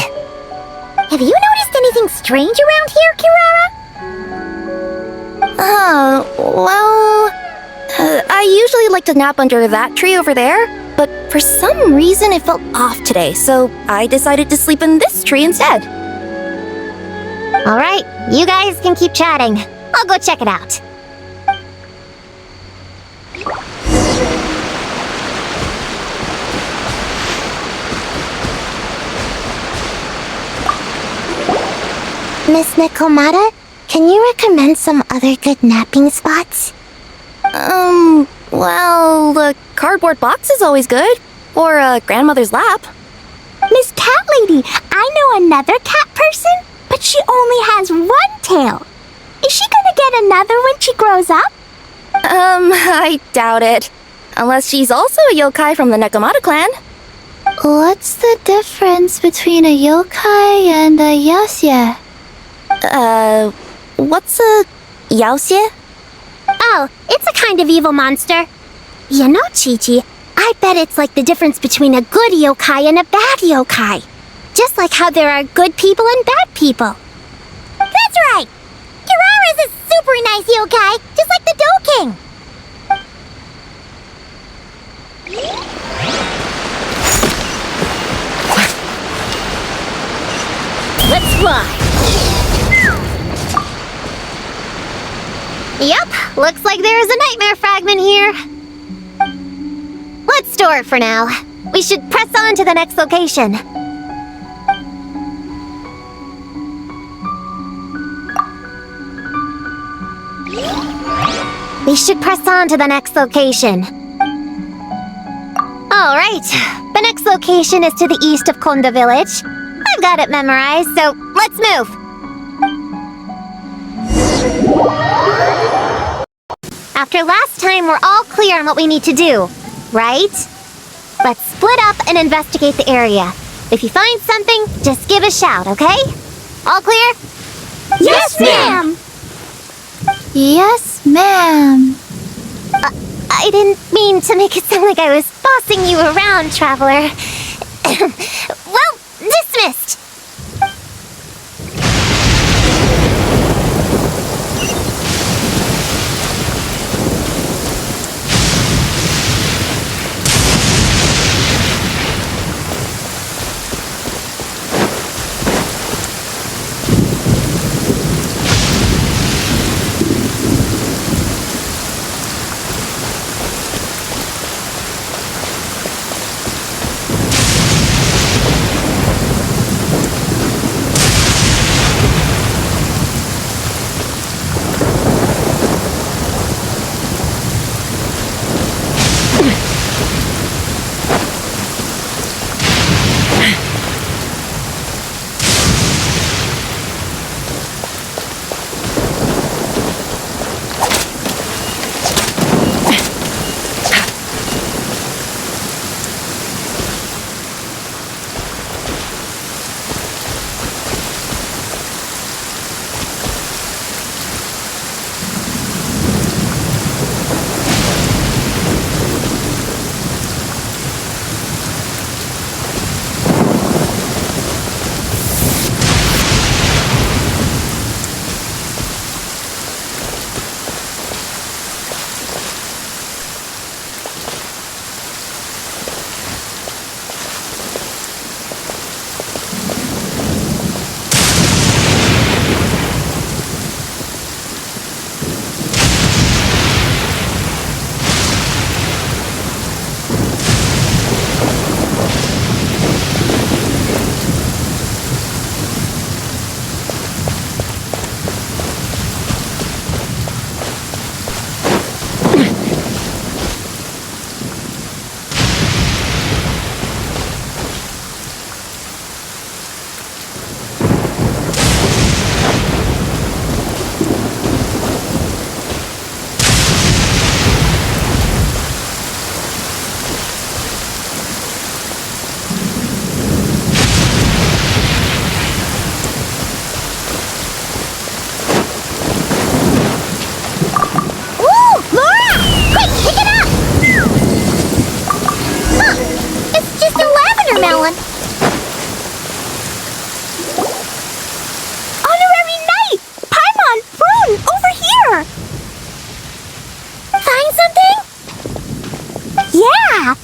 Have you noticed anything strange around here, Kirara? I usually like to nap under that tree over there, but for some reason it felt off today, so I decided to sleep in this tree instead. Alright, you guys can keep chatting. I'll go check it out. Miss Nekomata, can you recommend some other good napping spots? Well, the cardboard box is always good. Or a grandmother's lap. Miss Cat Lady, I know another cat person, but she only has one tail. Is she gonna get another when she grows up? I doubt it. Unless she's also a yokai from the Nekomata clan. What's the difference between a yokai and a yasye? What's a yaoxie? Oh, it's a kind of evil monster. You know, Chi-Chi, I bet it's like the difference between a good yokai and a bad yokai. Just like how there are good people and bad people. That's right! Kirara's a super nice yokai, just like the Dough King. Let's fly! Yep, looks like there is a nightmare fragment here. Let's store it for now. We should press on to the next location. We should press on to the next location. Alright, the next location is to the east of Konda Village. I've got it memorized, so let's move. After last time, we're all clear on what we need to do, right? Let's split up and investigate the area. If you find something, just give a shout, okay? All clear? Yes, ma'am! Yes, ma'am. I didn't mean to make it sound like I was bossing you around, Traveler. Well, dismissed.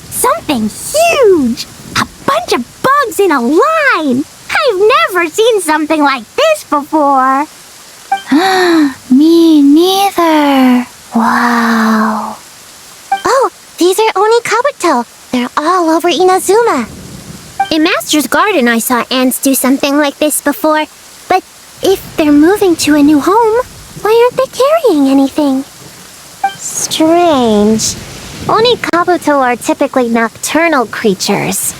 Something huge! A bunch of bugs in a line! I've never seen something like this before! Me neither. Wow. Oh, these are Oni Kabuto. They're all over Inazuma. In Master's Garden, I saw ants do something like this before. But if they're moving to a new home, why aren't they carrying anything? Strange. Oni Kabuto are typically nocturnal creatures.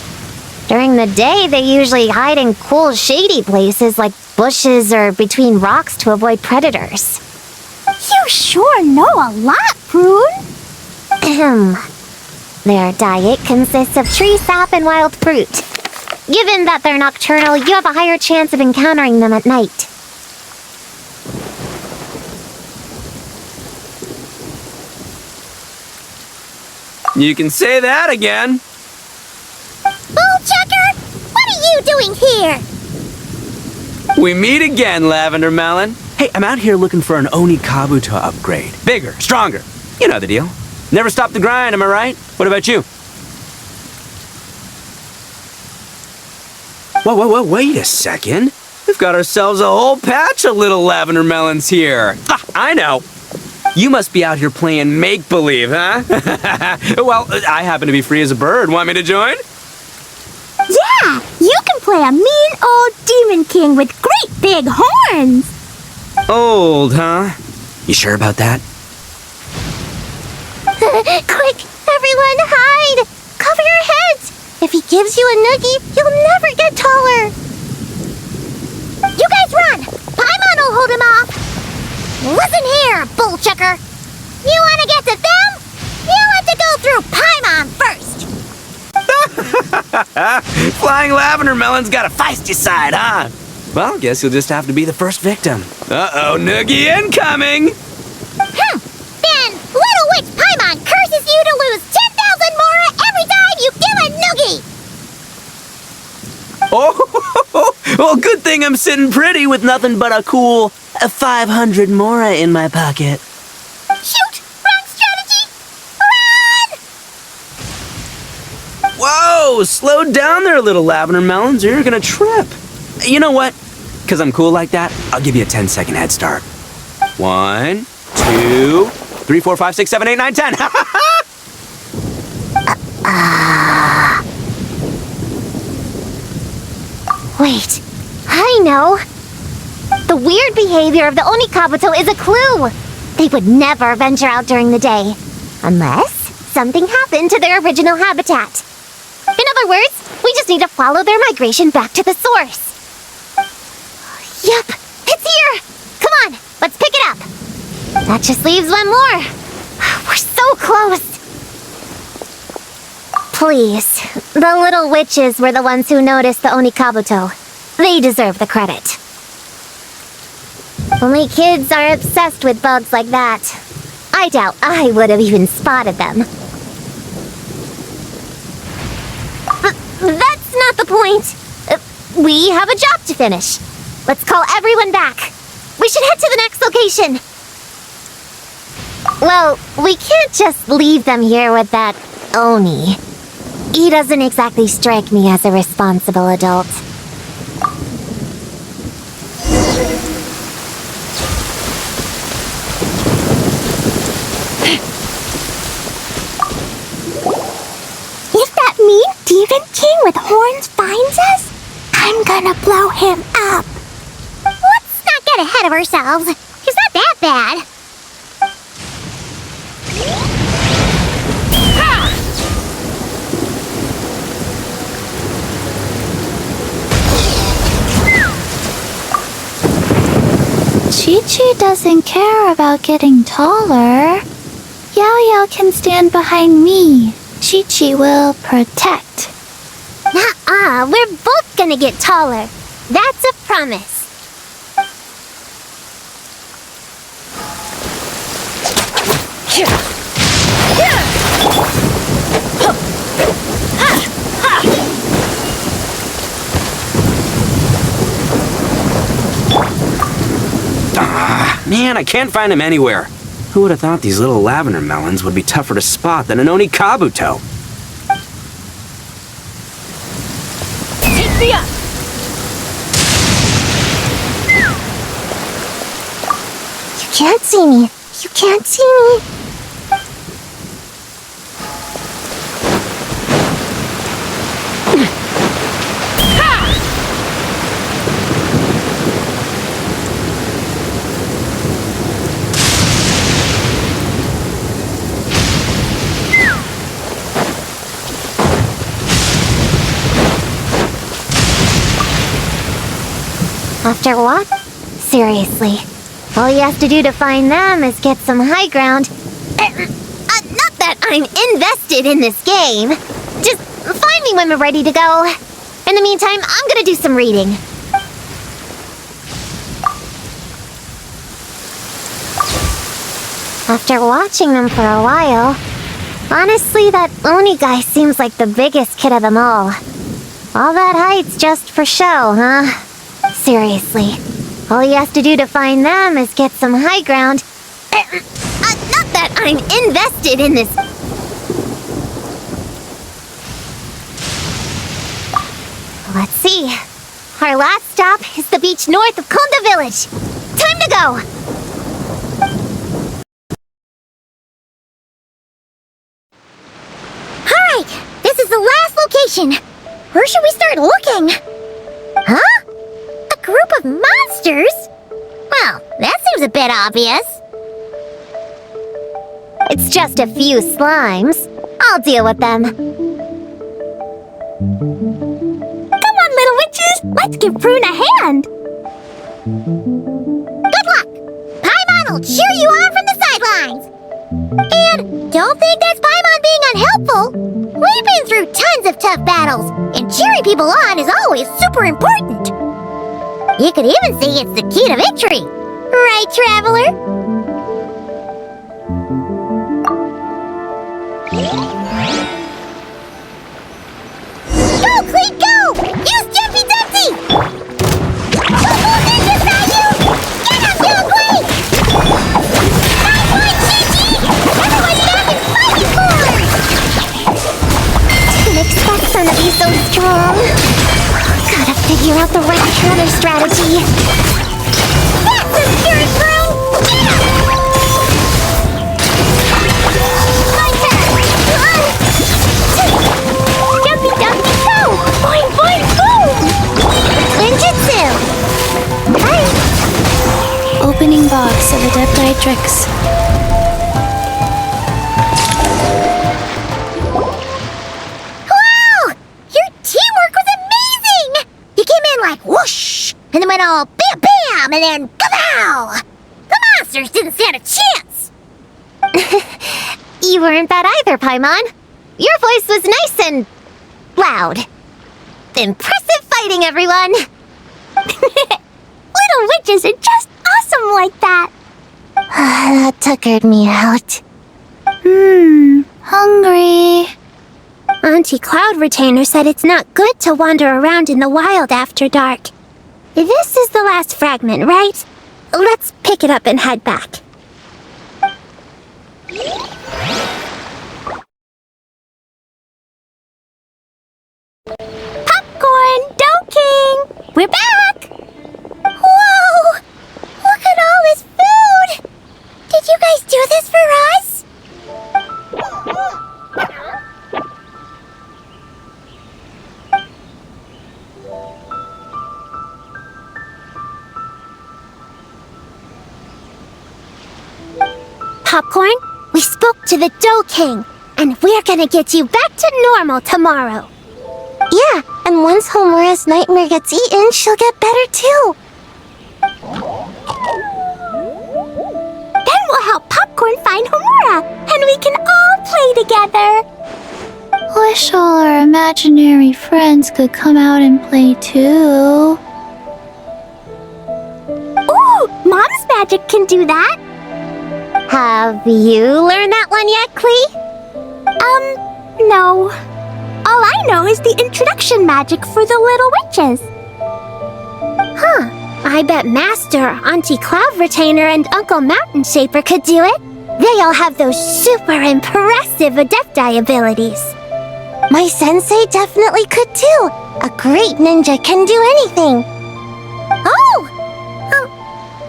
During the day, they usually hide in cool, shady places like bushes or between rocks to avoid predators. You sure know a lot, Prune! Ahem. Their diet consists of tree sap and wild fruit. Given that they're nocturnal, you have a higher chance of encountering them at night. You can say that again. Bullchucker! What are you doing here? We meet again, Lavender Melon. Hey, I'm out here looking for an Oni Kabuto upgrade. Bigger, stronger. You know the deal. Never stop the grind, am I right? What about you? Whoa, wait a second. We've got ourselves a whole patch of little Lavender Melons here. Ah, I know. You must be out here playing make-believe, huh? Well, I happen to be free as a bird. Want me to join? Yeah! You can play a mean old demon king with great big horns! Old, huh? You sure about that? Quick, everyone hide! Cover your heads! If he gives you a noogie, you'll never get taller! You guys run! Paimon will hold him off! Listen here, Bullchucker! You want to get to them? You have to go through Paimon first! Flying Lavender Melon's got a feisty side, huh? Well, guess you'll just have to be the first victim. Uh-oh, noogie incoming! Then Little Witch Paimon curses Well, good thing I'm sitting pretty with nothing but a cool 500 mora in my pocket. Shoot! Wrong strategy! Run! Whoa! Slow down there, little lavender melons, or you're gonna trip. You know what? Because I'm cool like that, I'll give you a 10-second head start. 1, 2, 3, 4, 5, 6, 7, 8, 9, 10. Wait, I know. The weird behavior of the Onikabuto is a clue. They would never venture out during the day, unless something happened to their original habitat. In other words, we just need to follow their migration back to the source. Yep, it's here! Come on, let's pick it up. That just leaves one more. We're so close. Please, the little witches were the ones who noticed the Onikabuto. They deserve the credit. Only kids are obsessed with bugs like that. I doubt I would have even spotted them. But that's not the point. We have a job to finish. Let's call everyone back. We should head to the next location. Well, we can't just leave them here with that Oni. He doesn't exactly strike me as a responsible adult. If that mean demon king with horns finds us, I'm gonna blow him up. Let's not get ahead of ourselves. He's not that bad. Chi-Chi doesn't care about getting taller. Yao-Yao can stand behind me. Chi-Chi will protect. Nuh-uh, we're both gonna get taller. That's a promise. Man, I can't find him anywhere. Who would have thought these little lavender melons would be tougher to spot than an Onikabuto? Take me up! You can't see me. You can't see me. After what? Seriously. All he has to do to find them is get some high ground. Not that I'm invested in this game. Just find me when we're ready to go. In the meantime, I'm gonna do some reading. After watching them for a while, honestly, that Oni guy seems like the biggest kid of them all. All that height's just for show, huh? Seriously. All he has to do to find them is get some high ground. Not that I'm invested in this. Let's see. Our last stop is the beach north of Konda Village. Time to go! Alright, this is the last location. Where should we start looking? Huh? A group of monsters? Well, that seems a bit obvious. It's just a few slimes. I'll deal with them. Come on, little witches! Let's give Prune a hand! Good luck! Paimon will cheer you on from the sidelines. And don't think that's Paimon being unhelpful. We've been through tons of tough battles, and cheering people on is always super important. You could even say it's the key to victory. Right, Traveler? Go, Cleat, go! Use Jumpy Dumpty! so strong. Gotta figure out the right counter strategy. That's the spirit, Prune! My turn! Jumpy, jumpy, go! Boing, boing, boom! Ninjutsu! Hi! Opening box of Adepti-Trix. Wow! Your teamwork was amazing! You came in like whoosh, and then went all bam bam, and then kapow! The monsters didn't stand a chance! You weren't bad either, Paimon. Your voice was nice and loud. Impressive fighting, everyone! Little witches are just awesome like that. That tuckered me out. Hungry. Auntie Cloud Retainer said it's not good to wander around in the wild after dark. This is the last fragment, right? Let's pick it up and head back. Popcorn, Dough King! We're back! Whoa! Look at all this food! Did you guys do this for us? Popcorn, we spoke to the Dough King, and we're gonna get you back to normal tomorrow. Yeah, and once Homura's nightmare gets eaten, she'll get better too. Then we'll help Popcorn find Homura, and we can all play together. Wish all our imaginary friends could come out and play too. Ooh, Mom's magic can do that. Have you learned that one yet, Klee? No. All I know is the introduction magic for the little witches. Huh. I bet Master, Auntie Cloud Retainer, and Uncle Mountain Shaper could do it. They all have those super impressive Adepti abilities. My sensei definitely could too. A great ninja can do anything. Oh!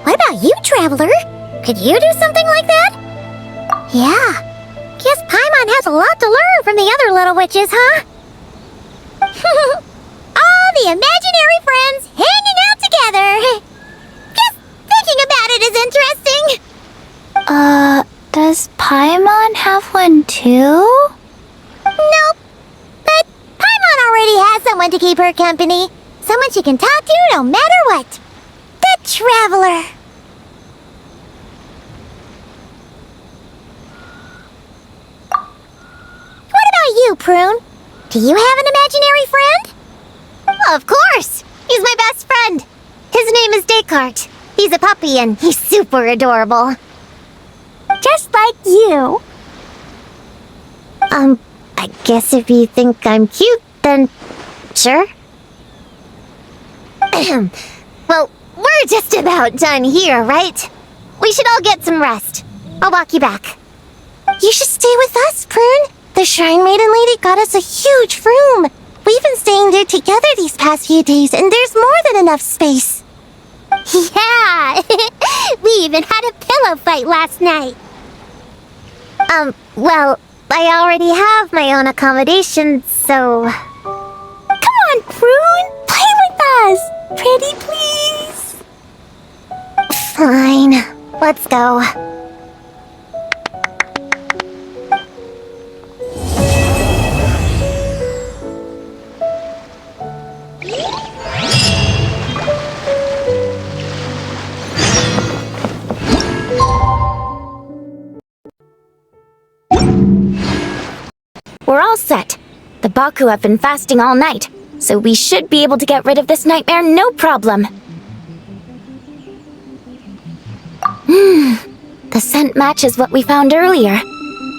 What about you, Traveler? Could you do something like that? Yeah. Guess Paimon has a lot to learn from the other little witches, huh? All the imaginary friends hanging out together. Just thinking about it is interesting. Does Paimon have one too? Nope. But Paimon already has someone to keep her company. Someone she can talk to no matter what. The Traveler. What about you, Prune? Do you have an imaginary friend? Of course! He's my best friend. His name is Descartes. He's a puppy and he's super adorable. Just like you. I guess if you think I'm cute, then sure. Well, we're just about done here, right? We should all get some rest. I'll walk you back. You should stay with us, Prune. The Shrine Maiden Lady got us a huge room. We've been staying there together these past few days, and there's more than enough space. Yeah! We even had a pillow fight last night. Well, I already have my own accommodation, so... Come on, Prune! Play with us! Pretty please! Fine. Let's go. We're all set. The Baku have been fasting all night, so we should be able to get rid of this nightmare no problem. The scent matches what we found earlier.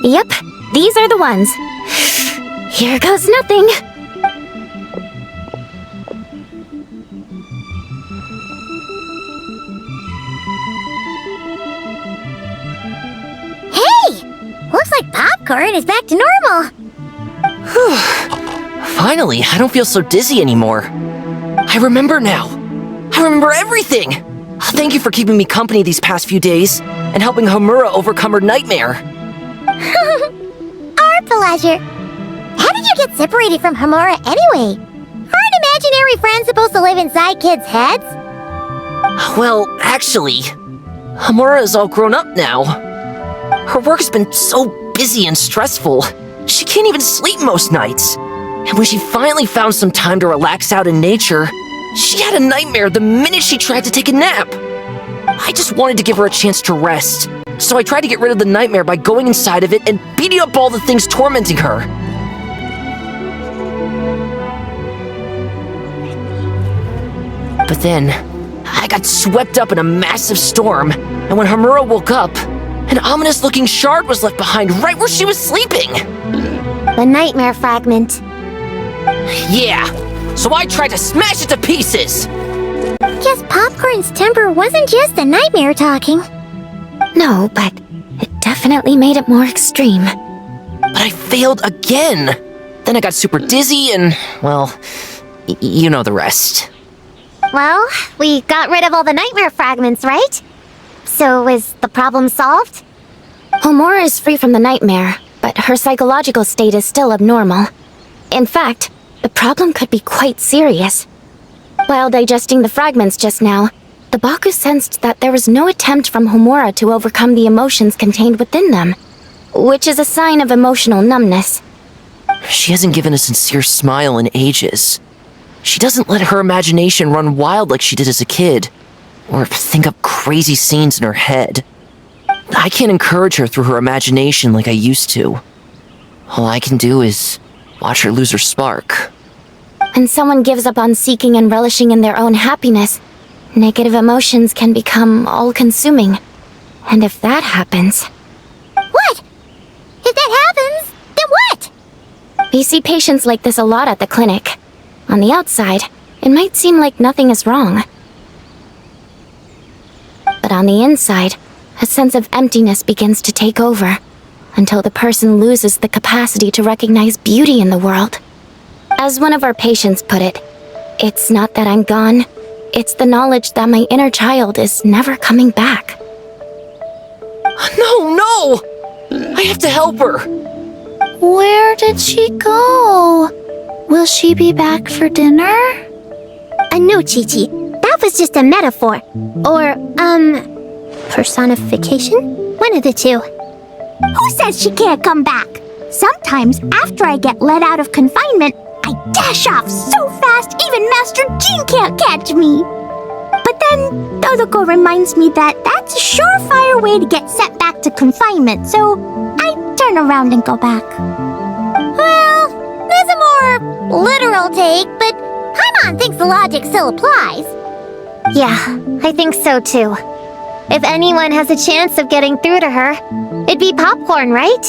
Yep, these are the ones. Here goes nothing. Hey! Looks like Popcorn is back to normal. Finally, I don't feel so dizzy anymore. I remember now. I remember everything. Thank you for keeping me company these past few days and helping Homura overcome her nightmare. Our pleasure. How did you get separated from Homura anyway? Aren't imaginary friends supposed to live inside kids' heads? Well, actually, Homura is all grown up now. Her work's been so busy and stressful, she can't even sleep most nights. And when she finally found some time to relax out in nature, she had a nightmare the minute she tried to take a nap. I just wanted to give her a chance to rest, so I tried to get rid of the nightmare by going inside of it and beating up all the things tormenting her. But then, I got swept up in a massive storm, and when Homura woke up, an ominous-looking shard was left behind right where she was sleeping. The nightmare fragment. Yeah, so I tried to smash it to pieces. Guess Popcorn's temper wasn't just a nightmare talking. No, but it definitely made it more extreme. But I failed again. Then I got super dizzy and, well, you know the rest. Well, we got rid of all the nightmare fragments, right? So is the problem solved? Homura is free from the nightmare, but her psychological state is still abnormal. In fact, the problem could be quite serious. While digesting the fragments just now, the Baku sensed that there was no attempt from Homura to overcome the emotions contained within them, which is a sign of emotional numbness. She hasn't given a sincere smile in ages. She doesn't let her imagination run wild like she did as a kid, or think up crazy scenes in her head. I can't encourage her through her imagination like I used to. All I can do is watch her lose her spark. When someone gives up on seeking and relishing in their own happiness, negative emotions can become all-consuming. And if that happens... What? If that happens, then what? We see patients like this a lot at the clinic. On the outside, it might seem like nothing is wrong. But on the inside, a sense of emptiness begins to take over, until the person loses the capacity to recognize beauty in the world. As one of our patients put it, it's not that I'm gone, it's the knowledge that my inner child is never coming back. No! I have to help her! Where did she go? Will she be back for dinner? No, Chi-Chi. That was just a metaphor. Or, personification? One of the two. Who says she can't come back? Sometimes, after I get let out of confinement, I dash off so fast even Master Jean can't catch me. But then, Dodoko reminds me that that's a surefire way to get sent back to confinement, so I turn around and go back. Well, there's a more literal take, but Paimon thinks the logic still applies. Yeah, I think so too. If anyone has a chance of getting through to her, it'd be Popcorn, right?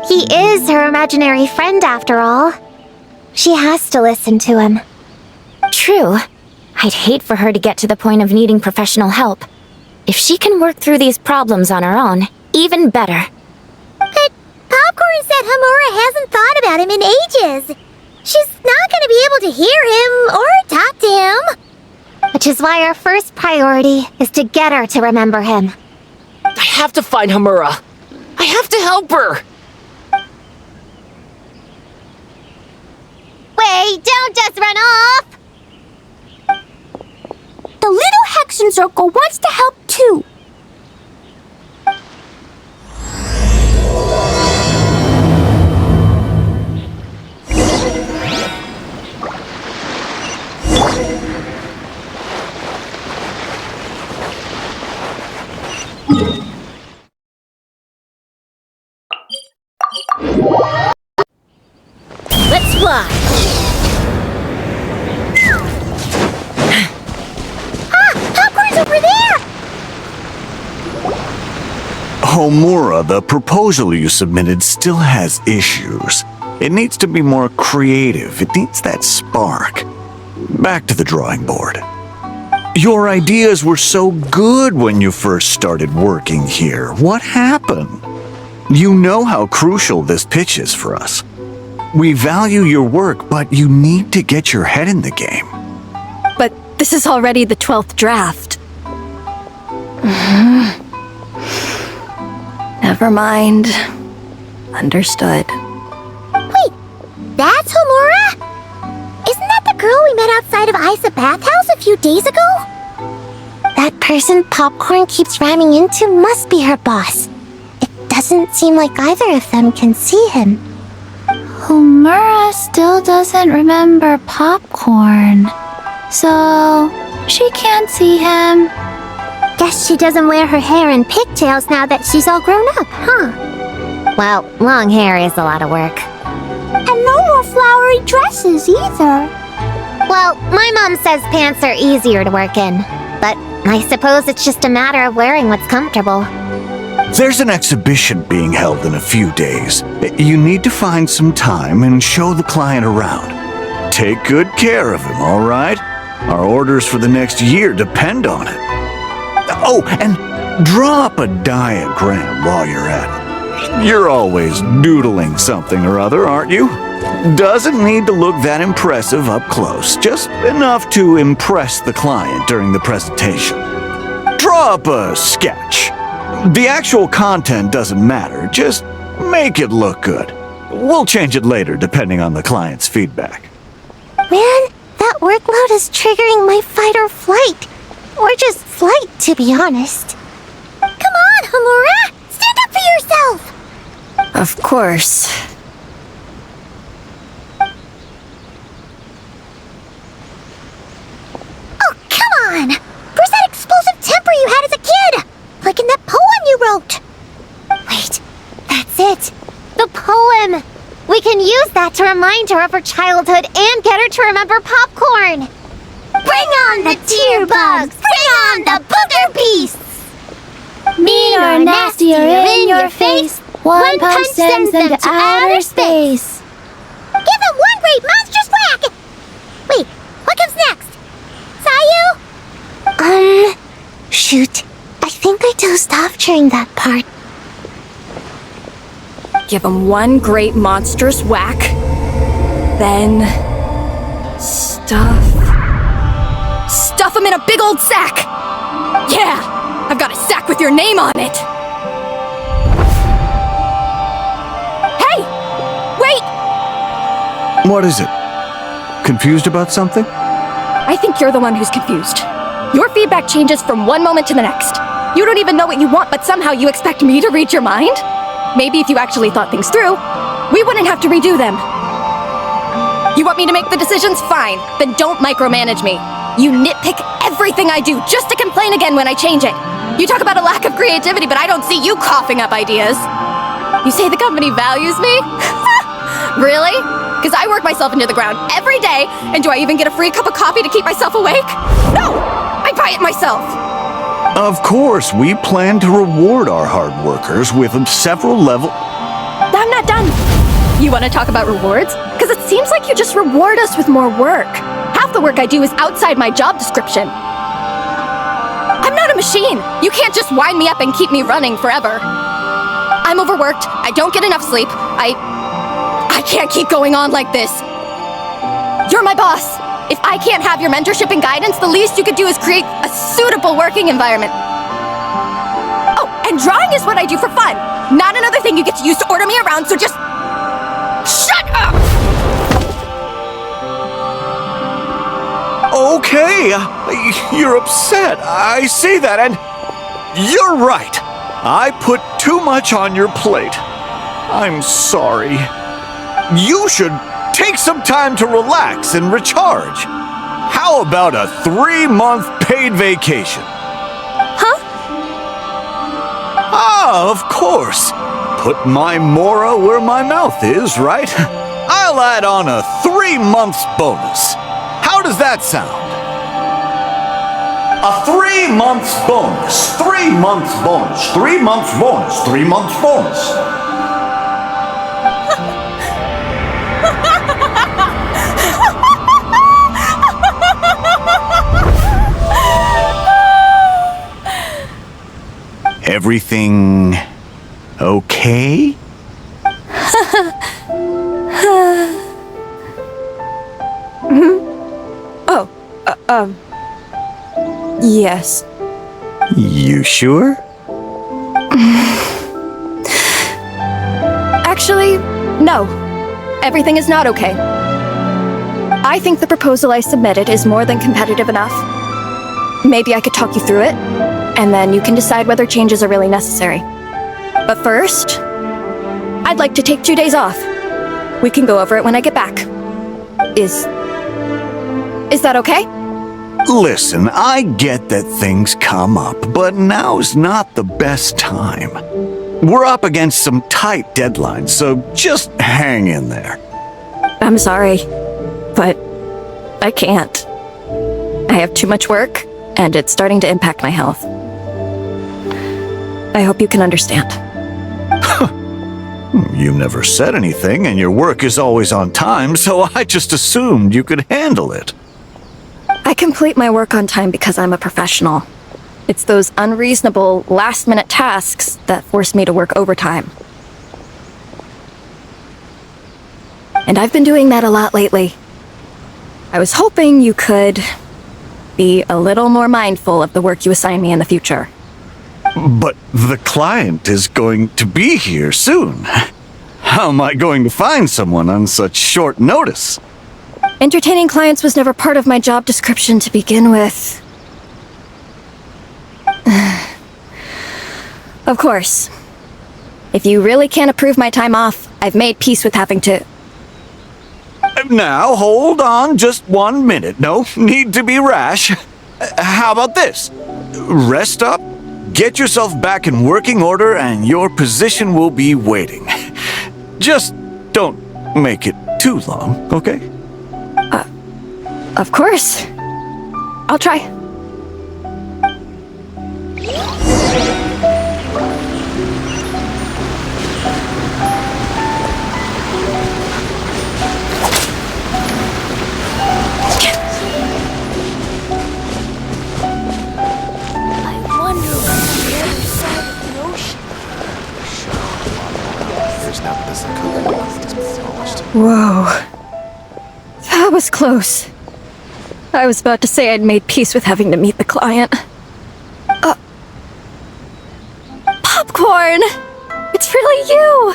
He is her imaginary friend after all. She has to listen to him. True. I'd hate for her to get to the point of needing professional help. If she can work through these problems on her own, even better. But Popcorn said Homura hasn't thought about him in ages. She's not going to be able to hear him or talk to him. Which is why our first priority is to get her to remember him. I have to find Homura. I have to help her. Wait, don't just run off! The little Hexen Circle wants to help too. Let's fly! Popcorn's over there! Homura, the proposal you submitted still has issues. It needs to be more creative. It needs that spark. Back to the drawing board. Your ideas were so good when you first started working here. What happened? You know how crucial this pitch is for us. We value your work, but you need to get your head in the game. But this is already the 12th draft. Never mind. Understood. Wait, that's Homura? Isn't that the girl we met outside of Isa Bathhouse a few days ago? That person Popcorn keeps ramming into must be her boss. It doesn't seem like either of them can see him. Homura still doesn't remember Popcorn. So, she can't see him. Guess she doesn't wear her hair in pigtails now that she's all grown up, huh? Well, long hair is a lot of work. And no more flowery dresses either. Well, my mom says pants are easier to work in. But I suppose it's just a matter of wearing what's comfortable. There's an exhibition being held in a few days. You need to find some time and show the client around. Take good care of him, all right? Our orders for the next year depend on it. Oh, and draw up a diagram while you're at it. You're always doodling something or other, aren't you? Doesn't need to look that impressive up close, just enough to impress the client during the presentation. Draw up a sketch. The actual content doesn't matter, just make it look good. We'll change it later depending on the client's feedback. Man, that workload is triggering my fight or flight. Or just flight, to be honest. Come on, Homura! Stand up for yourself! Of course. Oh, come on! Where's that explosive temper you had as a kid? Like in that poem you wrote! Wait, that's it. The poem! We can use that to remind her of her childhood and get her to remember Popcorn! Bring on the tear bugs! Bring on the booger beasts! Mean or nasty or in your face, one punch sends them to outer space. Give them one great monstrous whack! Wait, what comes next? Sayu? Shoot. I think I dozed off during that part. Give him one great monstrous whack. Then... Stuff him in a big old sack! Yeah! I've got a sack with your name on it! Hey! Wait! What is it? Confused about something? I think you're the one who's confused. Your feedback changes from one moment to the next. You don't even know what you want, but somehow you expect me to read your mind? Maybe if you actually thought things through, we wouldn't have to redo them. You want me to make the decisions? Fine. Then don't micromanage me. You nitpick everything I do just to complain again when I change it. You talk about a lack of creativity, but I don't see you coughing up ideas. You say the company values me? Really? Because I work myself into the ground every day, and do I even get a free cup of coffee to keep myself awake? No! I buy it myself! Of course, we plan to reward our hard workers with several level... I'm not done. You want to talk about rewards? Because it seems like you just reward us with more work. Half the work I do is outside my job description. I'm not a machine. You can't just wind me up and keep me running forever. I'm overworked. I don't get enough sleep. I can't keep going on like this. You're my boss. If I can't have your mentorship and guidance, the least you could do is create a suitable working environment. Oh, and drawing is what I do for fun. Not another thing you get to use to order me around, so just... shut up! Okay, you're upset. I see that, and you're right. I put too much on your plate. I'm sorry. You should take some time to relax and recharge. How about a 3-month paid vacation? Huh? Ah, of course. Put my Mora where my mouth is, right? I'll add on a 3 months bonus. How does that sound? A 3 months bonus. 3 months bonus. 3 months bonus. 3 months bonus. Everything okay? Yes. You sure? Actually, no. Everything is not okay. I think the proposal I submitted is more than competitive enough. Maybe I could talk you through it, and then you can decide whether changes are really necessary. But first, I'd like to take 2 days off. We can go over it when I get back. Is that okay? Listen, I get that things come up, but now's not the best time. We're up against some tight deadlines, so just hang in there. I'm sorry, but I can't. I have too much work, and it's starting to impact my health. I hope you can understand. You never said anything, and your work is always on time, so I just assumed you could handle it. I complete my work on time because I'm a professional. It's those unreasonable, last-minute tasks that force me to work overtime. And I've been doing that a lot lately. I was hoping you could be a little more mindful of the work you assign me in the future. But the client is going to be here soon. How am I going to find someone on such short notice? Entertaining clients was never part of my job description to begin with. Of course. If you really can't approve my time off, I've made peace with having to... Now, hold on just 1 minute. No need to be rash. How about this? Rest up, get yourself back in working order, and your position will be waiting. Just don't make it too long, okay? Of course. I'll try. Whoa. That was close. I was about to say I'd made peace with having to meet the client. Popcorn! It's really you!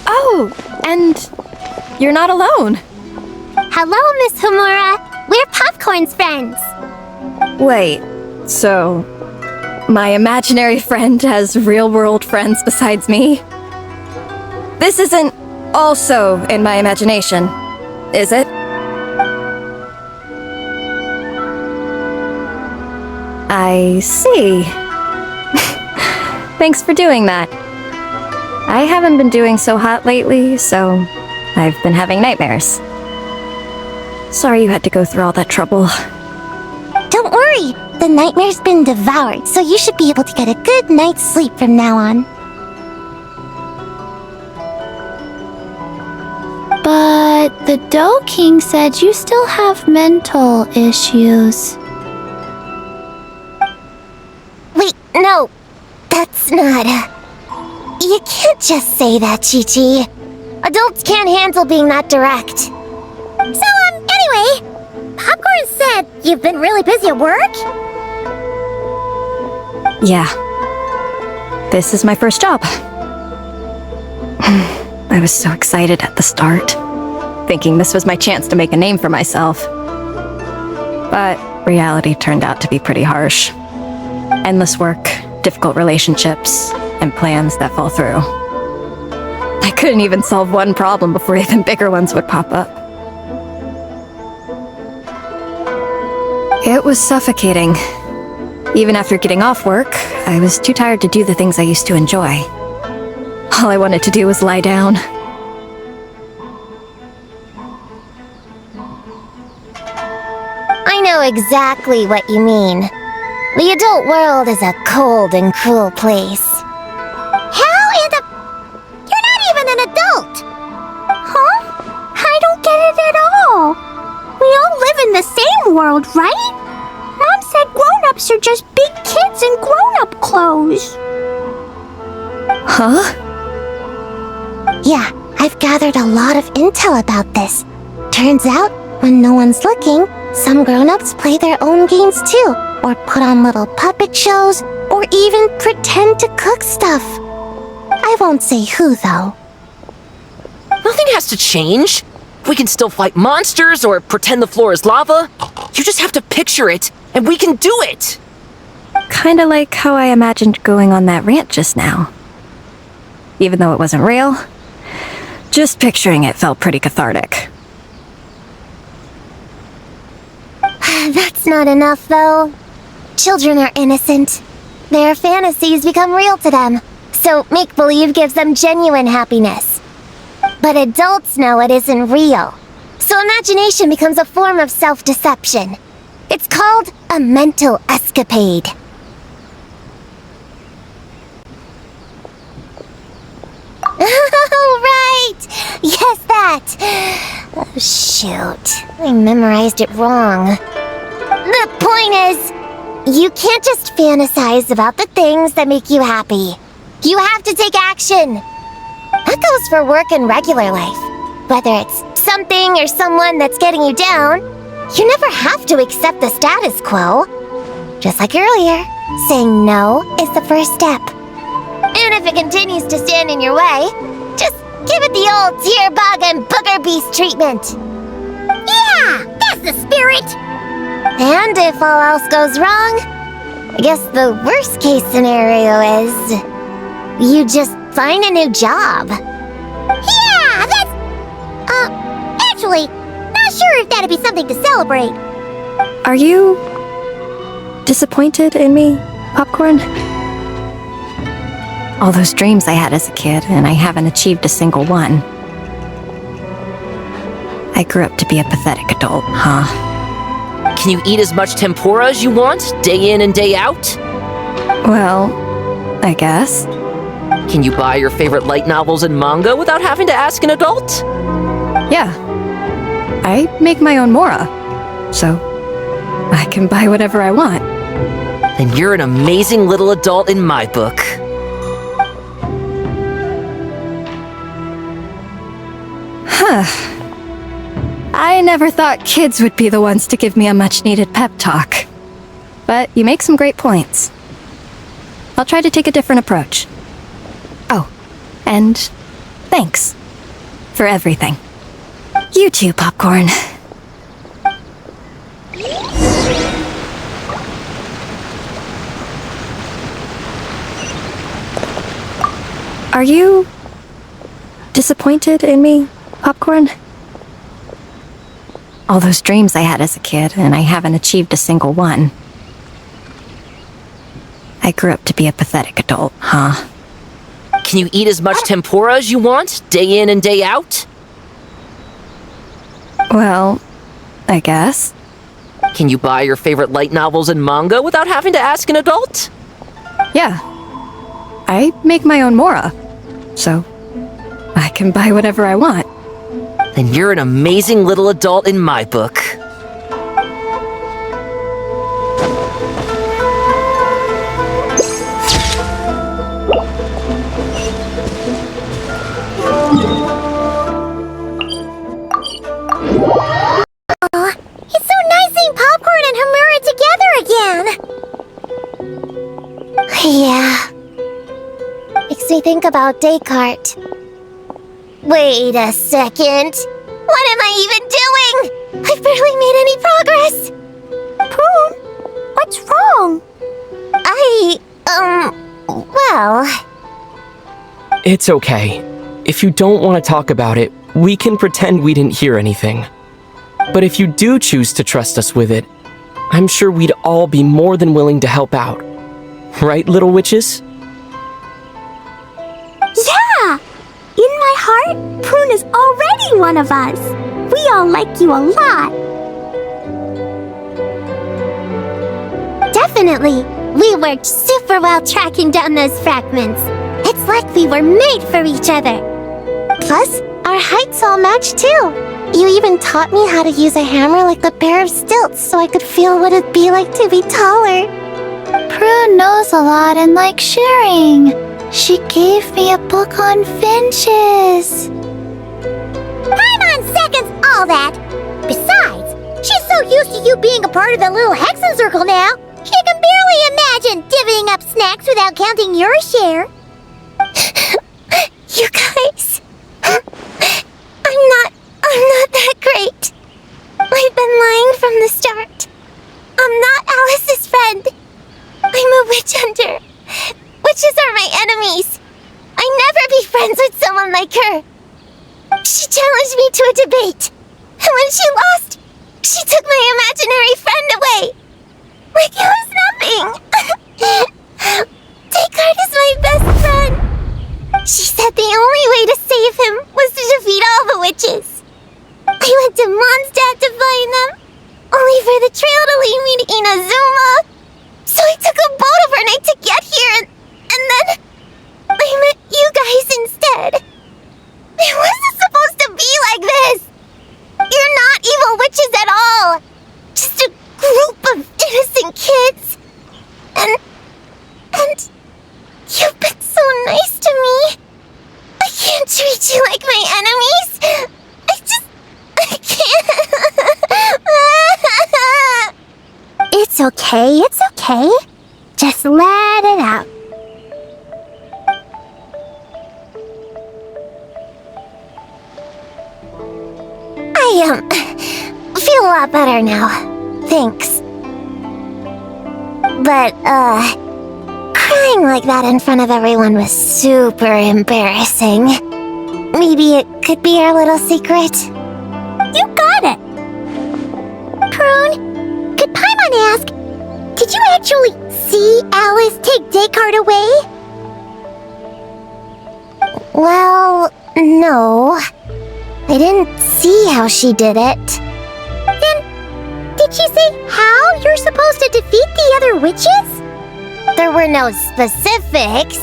Oh, and you're not alone. Hello, Miss Homura. We're Popcorn's friends. Wait, so my imaginary friend has real-world friends besides me? This isn't also in my imagination, is it? I see. Thanks for doing that. I haven't been doing so hot lately, so I've been having nightmares. Sorry you had to go through all that trouble. Don't worry, the nightmare's been devoured, so you should be able to get a good night's sleep from now on. But the Dough King said you still have mental issues. Wait, no, that's not... You can't just say that, Chi-Chi. Adults can't handle being that direct. So, anyway, Popcorn said you've been really busy at work? Yeah. This is my first job. I was so excited at the start, thinking this was my chance to make a name for myself. But reality turned out to be pretty harsh. Endless work, difficult relationships, and plans that fall through. I couldn't even solve one problem before even bigger ones would pop up. It was suffocating. Even after getting off work, I was too tired to do the things I used to enjoy. All I wanted to do was lie down. I know exactly what you mean. The adult world is a cold and cruel place. How in the... You're not even an adult! Huh? I don't get it at all. We all live in the same world, right? Mom said grown-ups are just big kids in grown-up clothes. Huh? Yeah, I've gathered a lot of intel about this. Turns out, when no one's looking, Some grown-ups play their own games too, or put on little puppet shows, or even pretend to cook stuff. I won't say who, though. Nothing has to change. We can still fight monsters or pretend the floor is lava. You just have to picture it, and we can do it! Kinda like how I imagined going on that rant just now. Even though it wasn't real, just picturing it felt pretty cathartic. That's not enough, though. Children are innocent. Their fantasies become real to them, so make-believe gives them genuine happiness. But adults know it isn't real, so imagination becomes a form of self-deception. It's called a mental escapade. Oh, right! Yes, that! Oh, shoot. I memorized it wrong. The point is, you can't just fantasize about the things that make you happy. You have to take action. That goes for work and regular life. Whether it's something or someone that's getting you down, you never have to accept the status quo. Just like earlier, saying no is the first step. And if it continues to stand in your way, just give it the old tear bug and booger beast treatment. Yeah, that's the spirit. And if all else goes wrong, I guess the worst case scenario is you just find a new job. Yeah, that's... actually, not sure if that'd be something to celebrate. Are you disappointed in me, Popcorn? All those dreams I had as a kid, and I haven't achieved a single one. I grew up to be a pathetic adult, huh? Can you eat as much tempura as you want, day in and day out? Well, I guess. Can you buy your favorite light novels and manga without having to ask an adult? Yeah. I make my own mora, so I can buy whatever I want. Then you're an amazing little adult in my book. I never thought kids would be the ones to give me a much-needed pep talk. But you make some great points. I'll try to take a different approach. Oh, and thanks for everything. You too, Popcorn. Are you disappointed in me, Popcorn? All those dreams I had as a kid, and I haven't achieved a single one. I grew up to be a pathetic adult, huh? Can you eat as much tempura as you want, day in and day out? Well, I guess. Can you buy your favorite light novels and manga without having to ask an adult? Yeah. I make my own mora, so I can buy whatever I want. Then you're an amazing little adult in my book. It's so nice seeing Popcorn and Hamura together again. Yeah. Makes me think about Descartes. Wait a second. What am I even doing? I've barely made any progress. Prune, what's wrong? Well... It's okay. If you don't want to talk about it, we can pretend we didn't hear anything. But if you do choose to trust us with it, I'm sure we'd all be more than willing to help out. Right, little witches? Yeah! In my heart, Prune is already one of us. We all like you a lot. Definitely. We worked super well tracking down those fragments. It's like we were made for each other. Plus, our heights all match too. You even taught me how to use a hammer like the pair of stilts so I could feel what it'd be like to be taller. Prune knows a lot and likes sharing. She gave me a book on finches. Time on seconds, all that. Besides, she's so used to to you being a part of the little Hexen Circle now, she can barely imagine divvying up snacks without counting your share. You guys, I'm not that great. I've been lying from the start. I'm not Alice's friend. I'm a witch hunter. Witches are my enemies. I'd never be friends with someone like her. She challenged me to a debate, and when she lost, she took my imaginary friend away. Like it was nothing. Descartes is my best friend. She said the only way to save him was to defeat all the witches. I went to Mondstadt to find them, only for the trail to lead me to Inazuma. So I took a boat overnight to get here, and then I met you guys instead. It wasn't supposed to be like this. You're not evil witches at all. Just a group of innocent kids. And you've been so nice to me. I can't treat you like my enemies. I can't. It's okay, it's okay. Just let it out. I feel a lot better now. Thanks. But, crying like that in front of everyone was super embarrassing. Maybe it could be our little secret? You got it! Prune, could Paimon ask, did you actually see Alice take Descartes away? Well, no. I didn't see how she did it. Then, did she say how you're supposed to defeat the other witches? There were no specifics.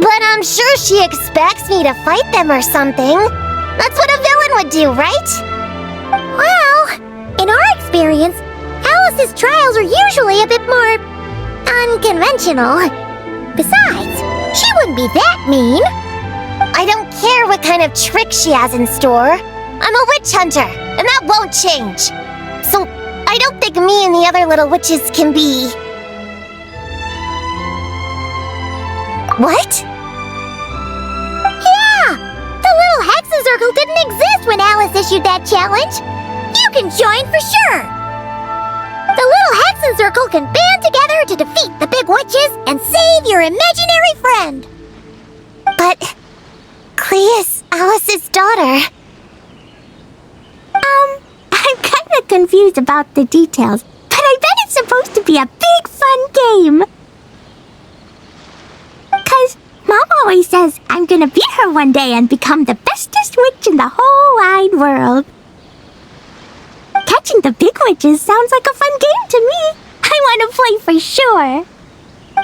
But I'm sure she expects me to fight them or something. That's what a villain would do, right? Well, in our experience, Alice's trials are usually a bit more unconventional. Besides, she wouldn't be that mean. I don't care what kind of trick she has in store. I'm a witch hunter, and that won't change. So, I don't think me and the other little witches can be... What? Yeah! The little Hexen Circle didn't exist when Alice issued that challenge. You can join for sure. The little Hexen Circle can band together to defeat the big witches and save your imaginary friend. But... Clea is Alice's daughter. I'm kinda confused about the details, but I bet it's supposed to be a big fun game. 'Cause Mom always says I'm gonna beat her one day and become the bestest witch in the whole wide world. Catching the big witches sounds like a fun game to me. I wanna play for sure.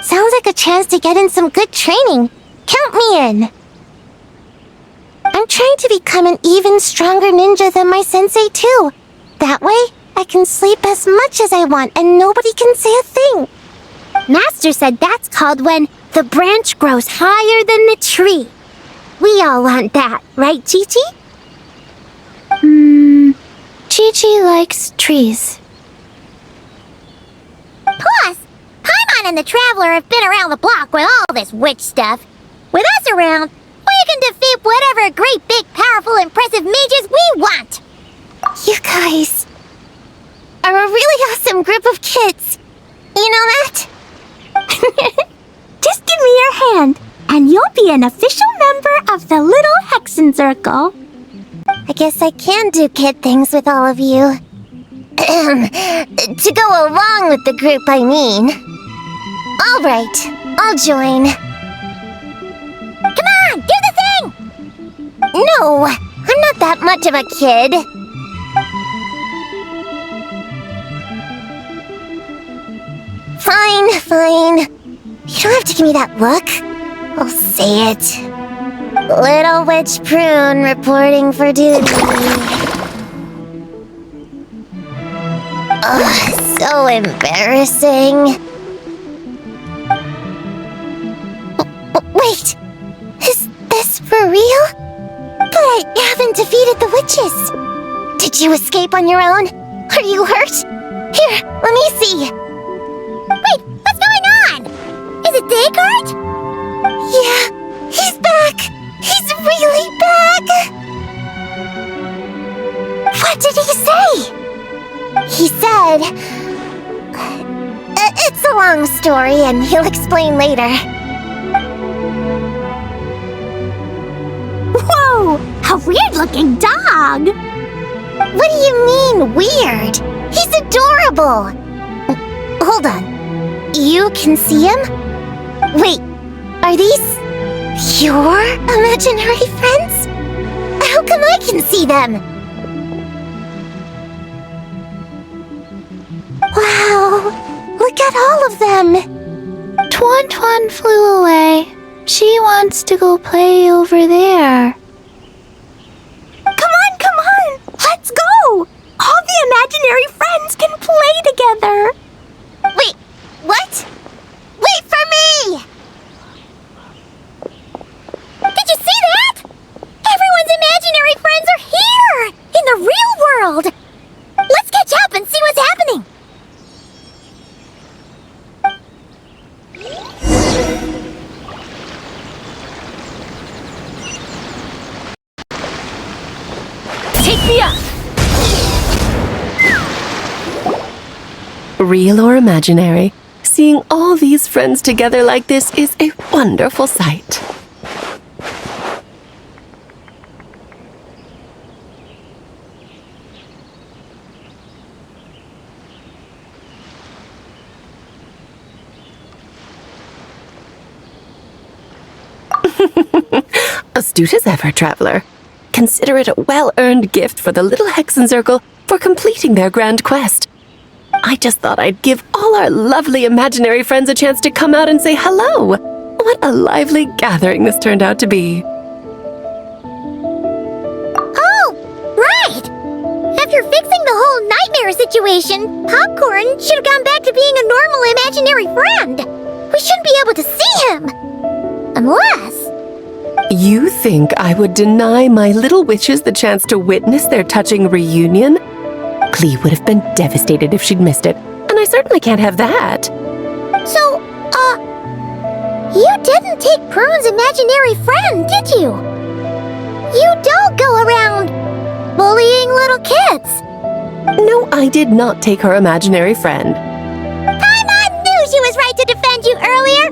Sounds like a chance to get in some good training. Count me in. I'm trying to become an even stronger ninja than my sensei too. That way, I can sleep as much as I want and nobody can say a thing. Master said that's called when the branch grows higher than the tree. We all want that, right, Chi-Chi? Chi-Chi likes trees. Plus, Paimon and the Traveler have been around the block with all this witch stuff. With us around, we can defeat whatever great, big, powerful, impressive mages we want. You guys are a really awesome group of kids. You know that? Just give me your hand, and you'll be an official member of the Little Hexen Circle. I guess I can do kid things with all of you. To go along with the group, I mean. All right, I'll join. Come on, do the thing! No, I'm not that much of a kid. Fine. You don't have to give me that look. I'll say it. Little Witch Prune reporting for duty. Ugh, so embarrassing. Wait, is this for real? But I haven't defeated the witches. Did you escape on your own? Are you hurt? Here, let me see. Wait, what's going on? Is it Descartes? Yeah, he's back. He's really back. What did he say? He said... it's a long story, and he'll explain later. Whoa! A weird-looking dog! What do you mean, weird? He's adorable! Hold on. You can see him? Wait, are these your imaginary friends? How come I can see them? Wow, look at all of them! Tuan Tuan flew away. She wants to go play over there. Come on! Let's go! All the imaginary friends can play together! Wait, what? Wait for me! Did you see that? Everyone's imaginary friends are here! In the real world! Let's catch up and see what's happening! Take me up! Real or imaginary, seeing all these friends together like this is a wonderful sight. Astute as ever, traveler. Consider it a well-earned gift for the little Hexencircle for completing their grand quest. I just thought I'd give all our lovely imaginary friends a chance to come out and say hello. What a lively gathering this turned out to be. Oh, right! After fixing the whole nightmare situation, Popcorn should have gone back to being a normal imaginary friend. We shouldn't be able to see him. Unless... You think I would deny my little witches the chance to witness their touching reunion? Clee would have been devastated if she'd missed it, and I certainly can't have that. So, you didn't take Prune's imaginary friend, did you? You don't go around bullying little kids. No, I did not take her imaginary friend. Paimon knew she was right to defend you earlier.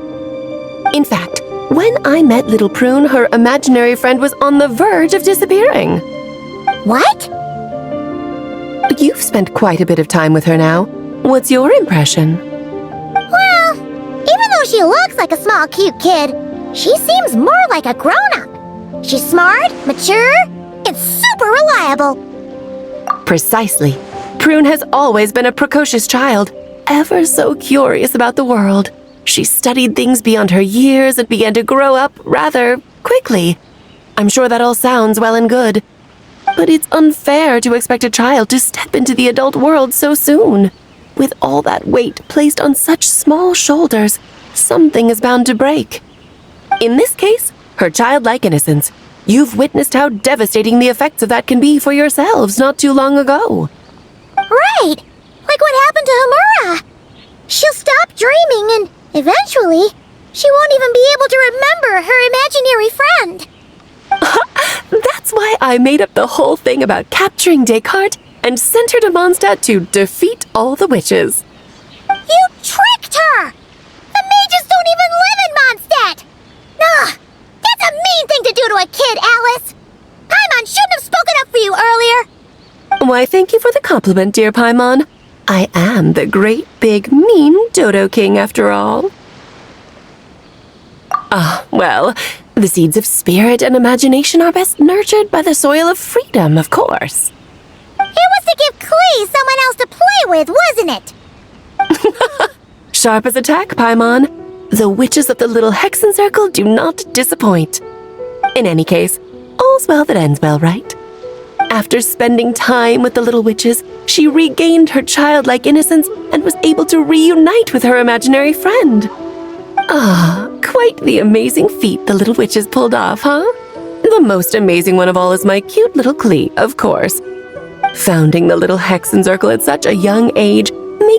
In fact, when I met little Prune, her imaginary friend was on the verge of disappearing. What? You've spent quite a bit of time with her now. What's your impression? Well, even though she looks like a small, cute kid, she seems more like a grown-up. She's smart, mature, and super reliable. Precisely. Prune has always been a precocious child, ever so curious about the world. She studied things beyond her years and began to grow up rather quickly. I'm sure that all sounds well and good. But it's unfair to expect a child to step into the adult world so soon. With all that weight placed on such small shoulders, something is bound to break. In this case, her childlike innocence. You've witnessed how devastating the effects of that can be for yourselves not too long ago. Right! Like what happened to Hamura. She'll stop dreaming and eventually, she won't even be able to remember her imaginary friend. That's why I made up the whole thing about capturing Descartes and sent her to Mondstadt to defeat all the witches. You tricked her! The mages don't even live in Mondstadt! Ugh! That's a mean thing to do to a kid, Alice! Paimon shouldn't have spoken up for you earlier! Why, thank you for the compliment, dear Paimon. I am the great, big, mean Dodo King, after all. Well, the seeds of spirit and imagination are best nurtured by the soil of freedom, of course. It was to give Clee someone else to play with, wasn't it? Sharp as a tack, Paimon. The witches of the little Hexencircle do not disappoint. In any case, all's well that ends well, right? After spending time with the little witches, she regained her childlike innocence and was able to reunite with her imaginary friend. Quite the amazing feat the little witches pulled off, huh? The most amazing one of all is my cute little Clee, of course. Founding the little Hexencircle at such a young age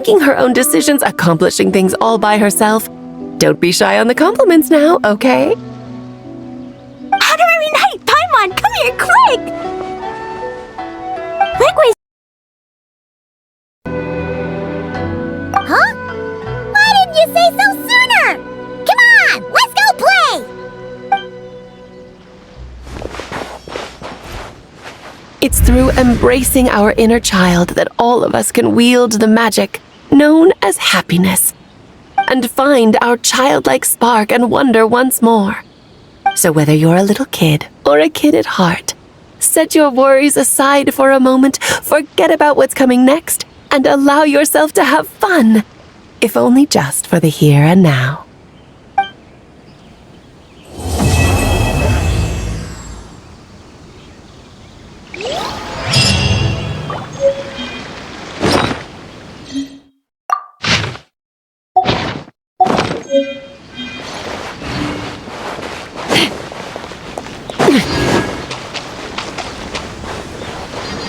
making her own decisions, accomplishing things all by herself. Don't be shy on the compliments now, okay? Honorary Knight, Paimon, come here, quick! Liquid. Huh? Why didn't you say so sooner? Come on, let's go play! It's through embracing our inner child that all of us can wield the magic known as happiness and find our childlike spark and wonder once more. So whether you're a little kid or a kid at heart, set your worries aside for a moment, forget about what's coming next, and allow yourself to have fun, if only just for the here and now.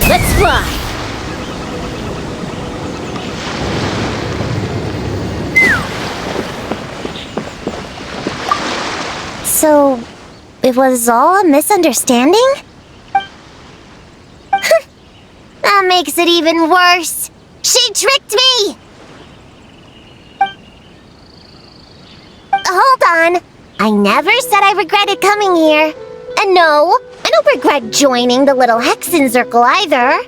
Let's fly! So, it was all a misunderstanding? That makes it even worse. She tricked me! Hold on. I never said I regretted coming here. And no, I don't regret joining the little Hexen Circle either.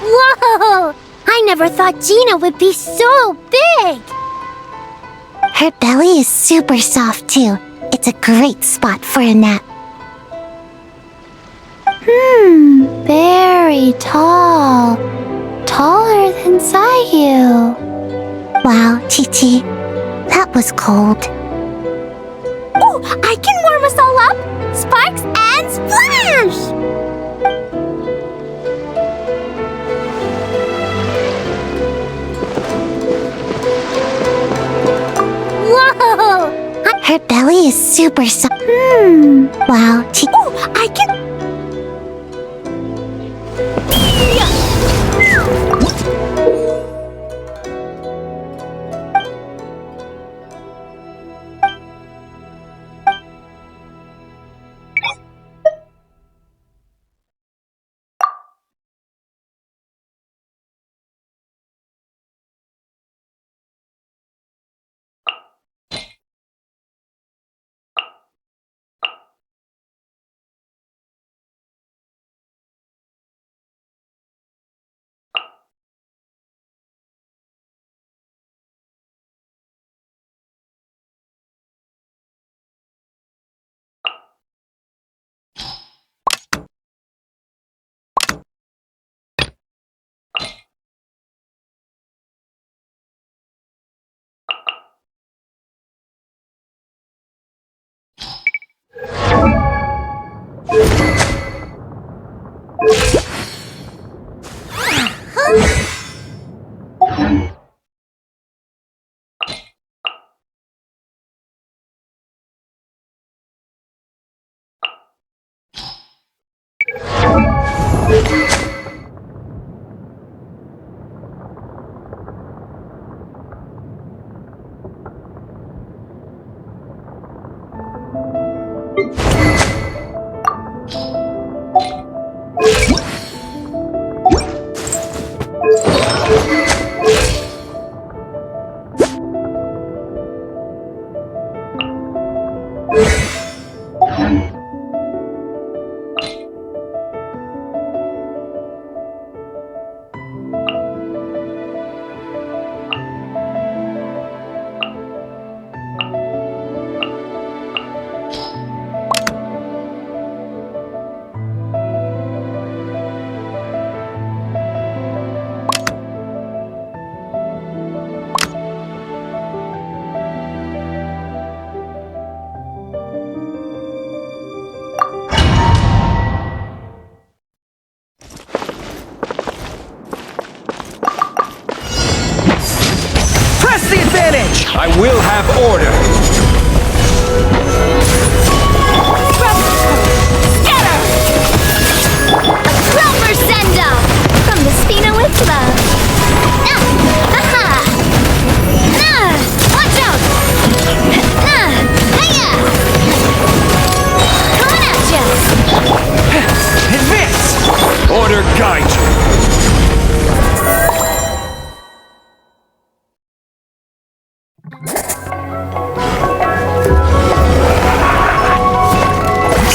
Whoa! I never thought Gina would be so big! Her belly is super soft too. It's a great spot for a nap. Very tall. Taller than Sayu. Wow, Chi-Chi, that was cold. Oh, I can warm us all up! Sparks and splash! Whoa! Her belly is super soft. Wow, Chi-Chi. Oh, I can... have order. Proper send-off from the Spina with love. Watch out! Hiya! Coming at ya! Advance! Order guide you.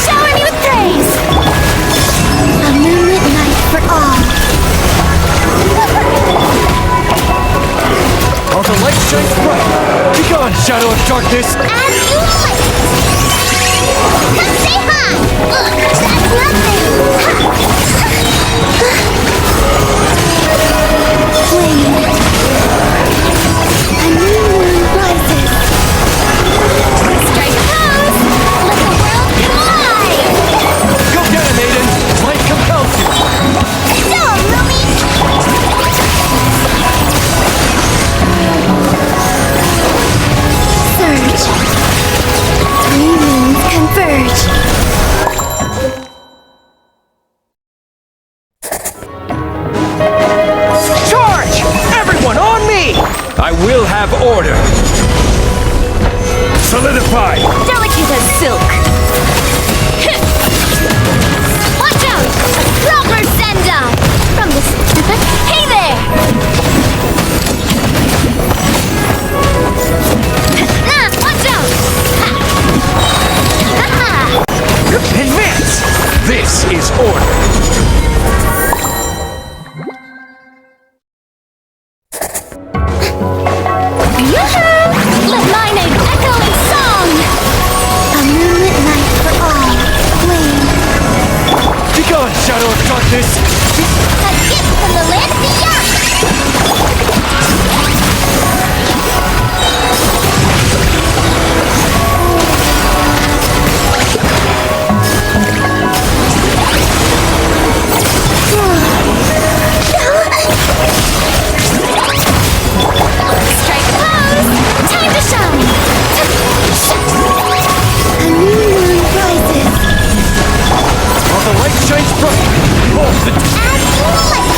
Shower me with praise! A moonlit night for all. While the light shines bright, be gone, shadow of darkness! As you like. Come say hi! Look, that's nothing! Flame. A new moon rises. Strike a pose! Let the world collide! Go get it, maiden! Light compels you! So, Rumi! Surge. Three moons converge. Charge! Everyone on me! I will have order. Solidify! Delicate as silk. Watch out! A proper send-off from the... Hey there! Watch out! Advance! This is order. Yoo-hoo! Let my name echo in song! A moonlit night for all. Flame. Be gone, shadow of darkness! A gift from the land beyond! Strike a pose! Time to shine! A new moon rises. While the light shines bright, hold the... As you like.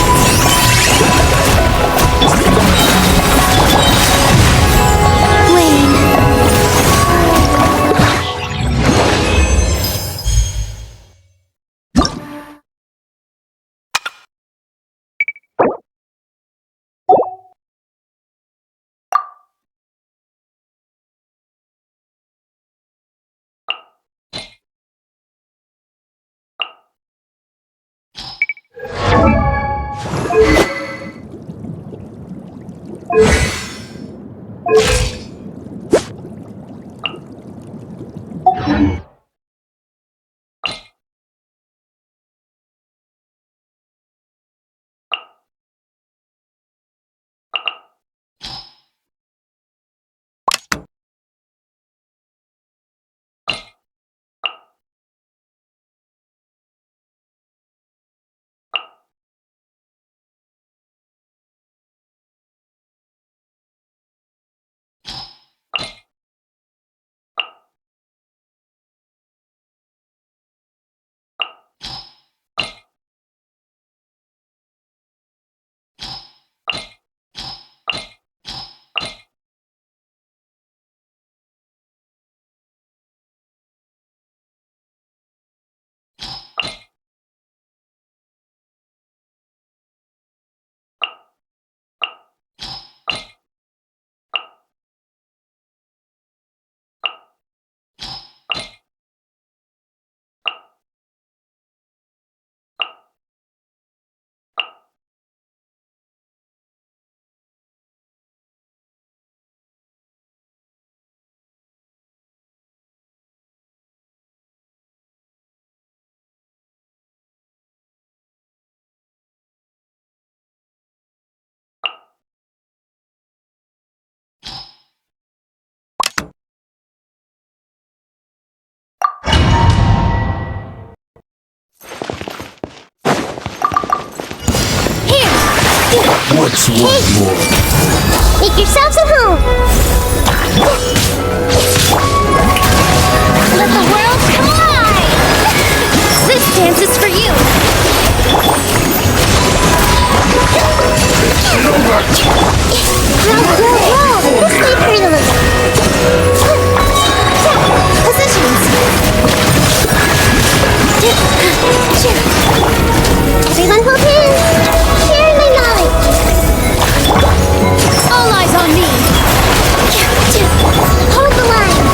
What's one more? Make yourselves at home! Let the world collide! This dance is for you! Roll! This way, pretty little. Positions. Everyone hold hands. Share my knowledge. All eyes on me. Hold the line.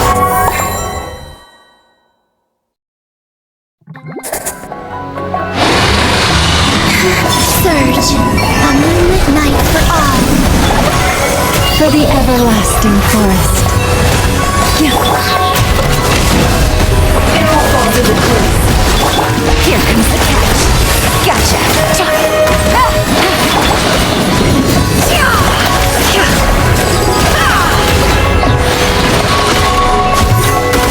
Surge, a moonlit night for all. For the everlasting forest. It all falls into place. Here comes the catch. Gotcha.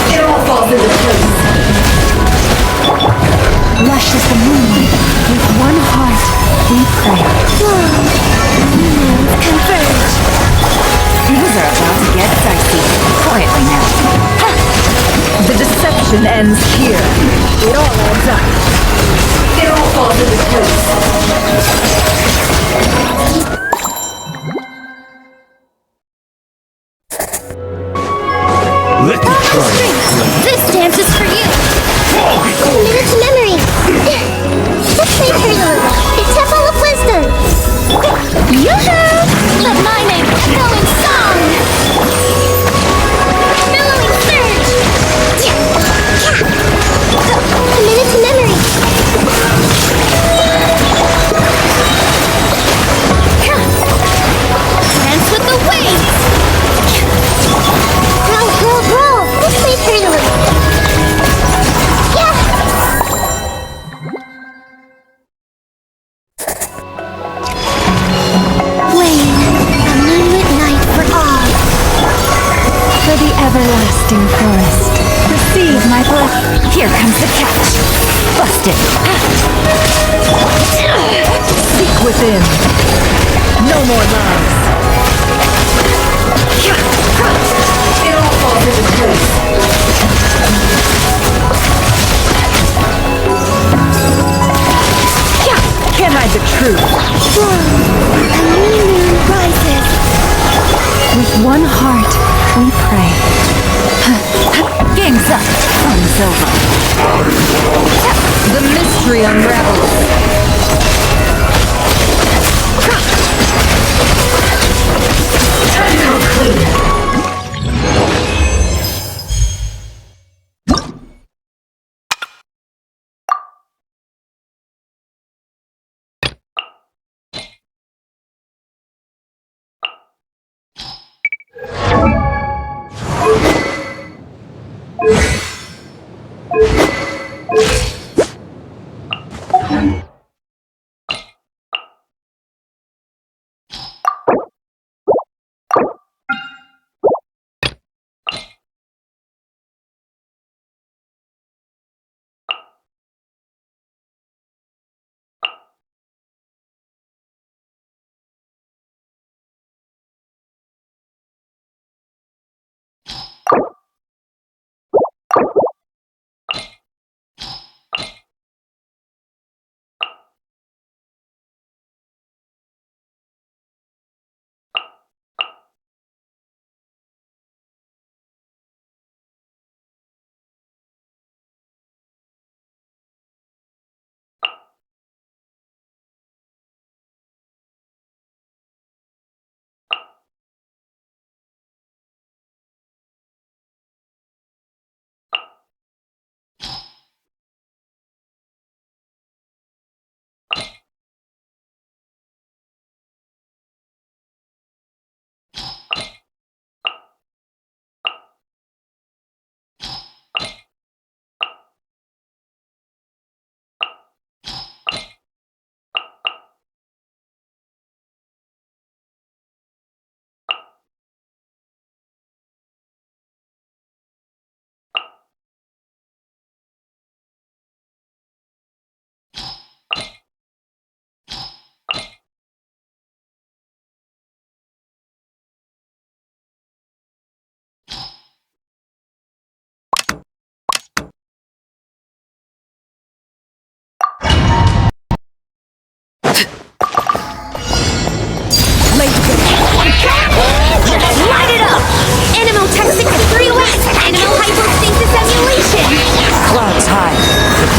It all falls into place. Lush as the moonlight, with one heart, we pray. Converge. Things are about to get dicey. Quietly now. The deception ends here. It all adds up. It all falls into place. Let me try. This dance is for you. Committed to memory. Let's play for you. The Temple of Wisdom. Yoo-hoo! Let my name echo in song. Billowing surge. Committed to memory. Dance with the waves. Roll. This way, pretty little. Yeah. Wayne, a moonlit night for all. For the everlasting forest. Receive my blessing. Here comes the catch. Busted. Seek within. No more lies. It all falls into place. Can't hide the truth. A new moon rises. With one heart, we pray. Game's up. Fun's over. The mystery unravels. Time to clean.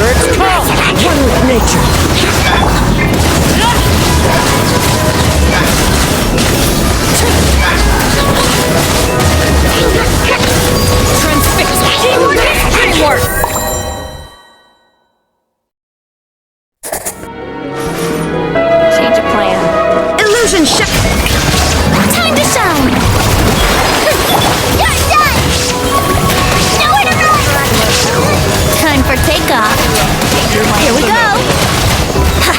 Birds call! One with nature! Transfix! Teamwork! Change of plan. Illusion shot! Time to shine! You're done! Nowhere to run! Time for takeoff. Here we go! Ha!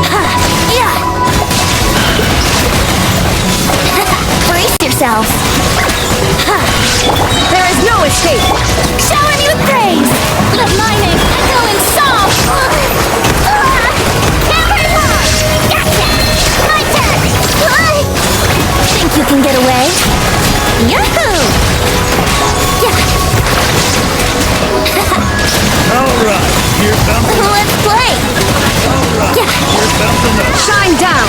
Ha! Yeah! Brace yourselves! Ha! There is no escape! Shower me with praise! Let my name echo in song! Everyone! Gotcha! My turn! Think you can get away? Yahoo! Yeah! Alright, here comes Let's play! Yeah! Shine down!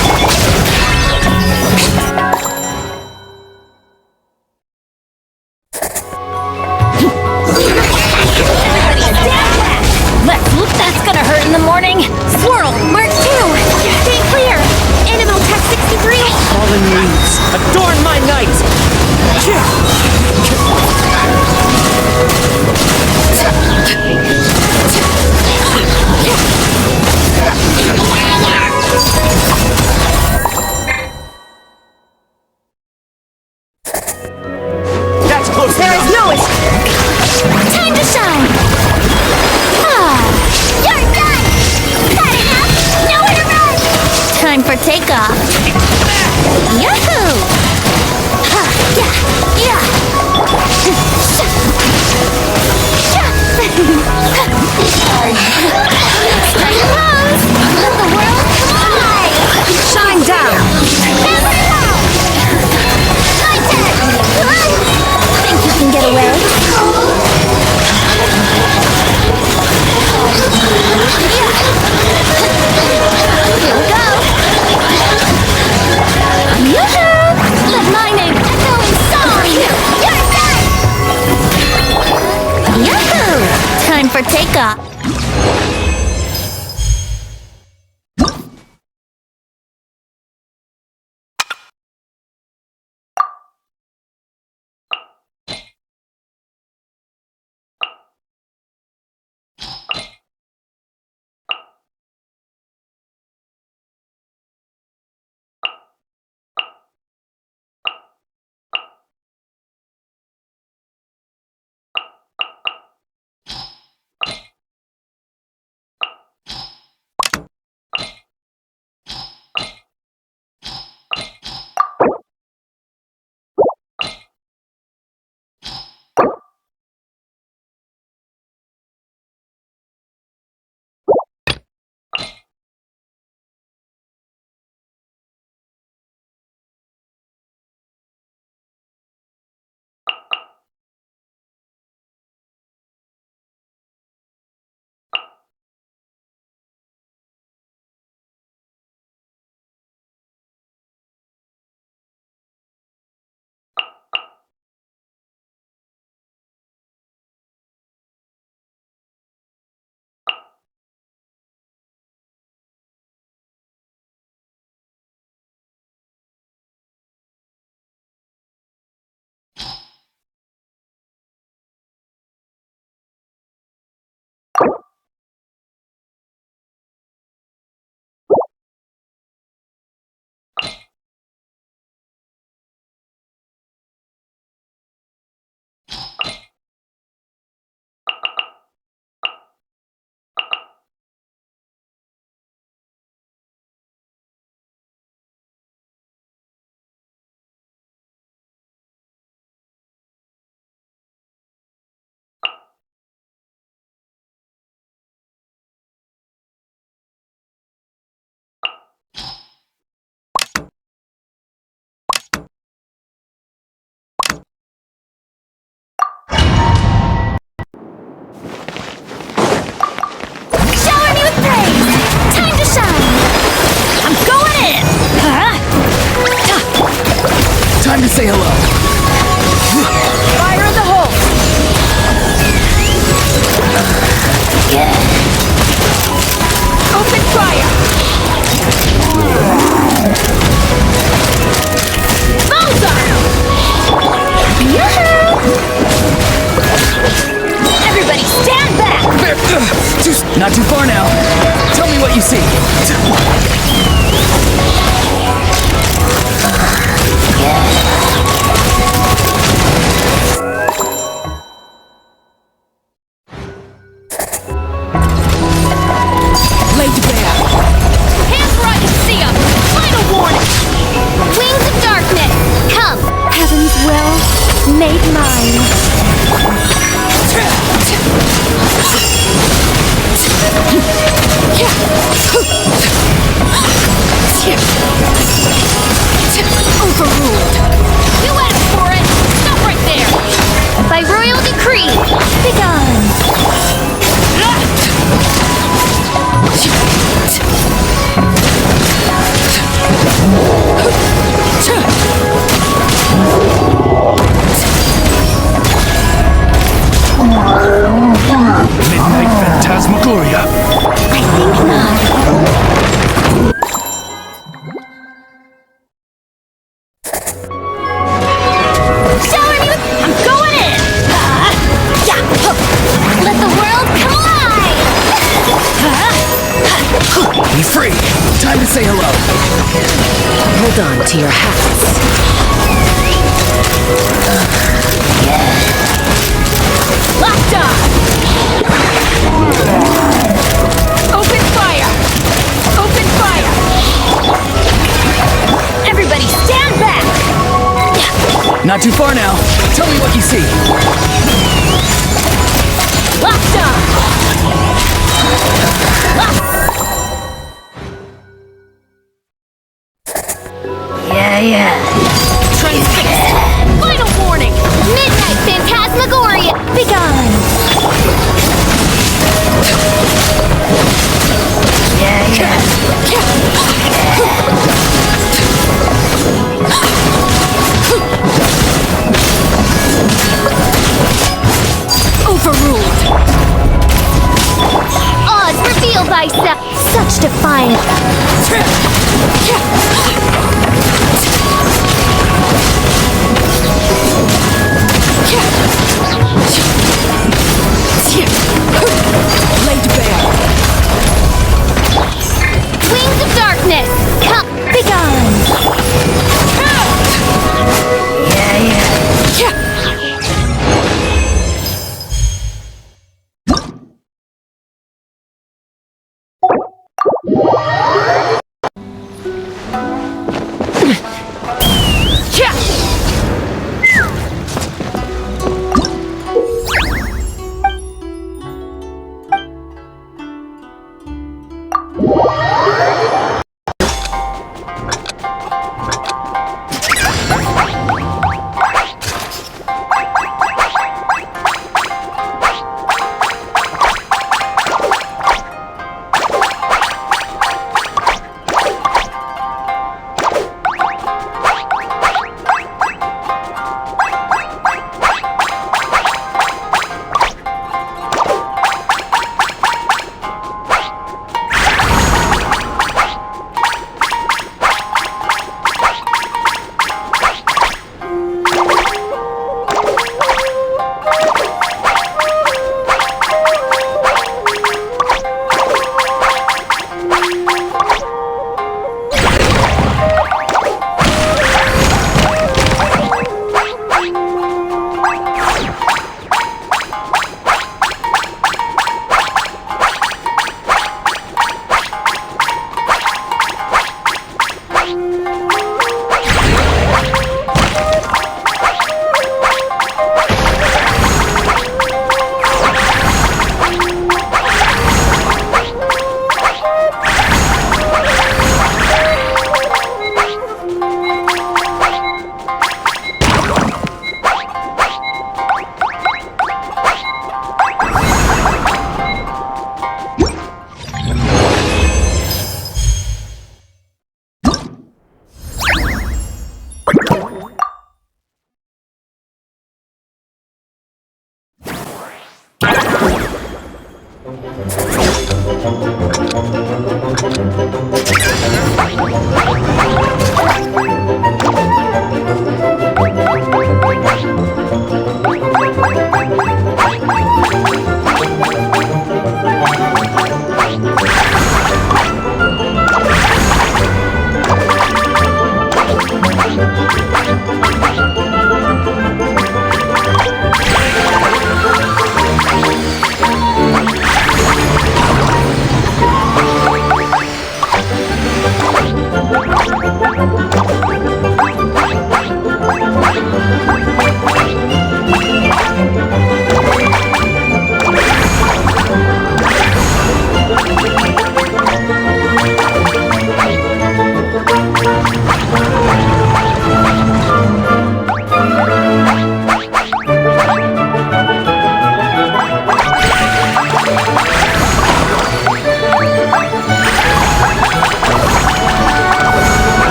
Let's look, that's gonna hurt in the morning. Swirl, Mark 2. Stay clear. Animal Tech 63. Fallen leaves, adorn my night! That's close There is no escape! Time to shine! Ah! You're done! Got enough? Nowhere to run! Time for takeoff! Yahoo! Ha! Yeah! Yeah! Strike pose! Let the world collide! Shine down! Everyone! My turn! Think you can get away? Here we go! Yoo-hoo! Let my name echo in song! You're done! Yahoo! Time for takeoff! Time to say hello. Fire in the hole! Yeah. Not too far now. Tell me what you see. Laid bare. Hands where I can see 'em! Final warning! Wings of darkness, come! Heaven's will, made mine. Overruled. You asked for it! Stop right there! By royal decree, begone! Midnight Phantasmagoria. I think not. Shower me with... I'm going in! Let the world come alive! Be free. Time to say hello. Hold on to your hats. Locked on! Open fire! Open fire! Everybody stand back! Not too far now. Tell me what you see. Locked on! Transfixed! Final warning! Midnight Phantasmagoria, begone! Overruled! Oz, reveal thyself! Such defiance! Laid bare! Wings of darkness, come, begone!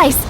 eyes.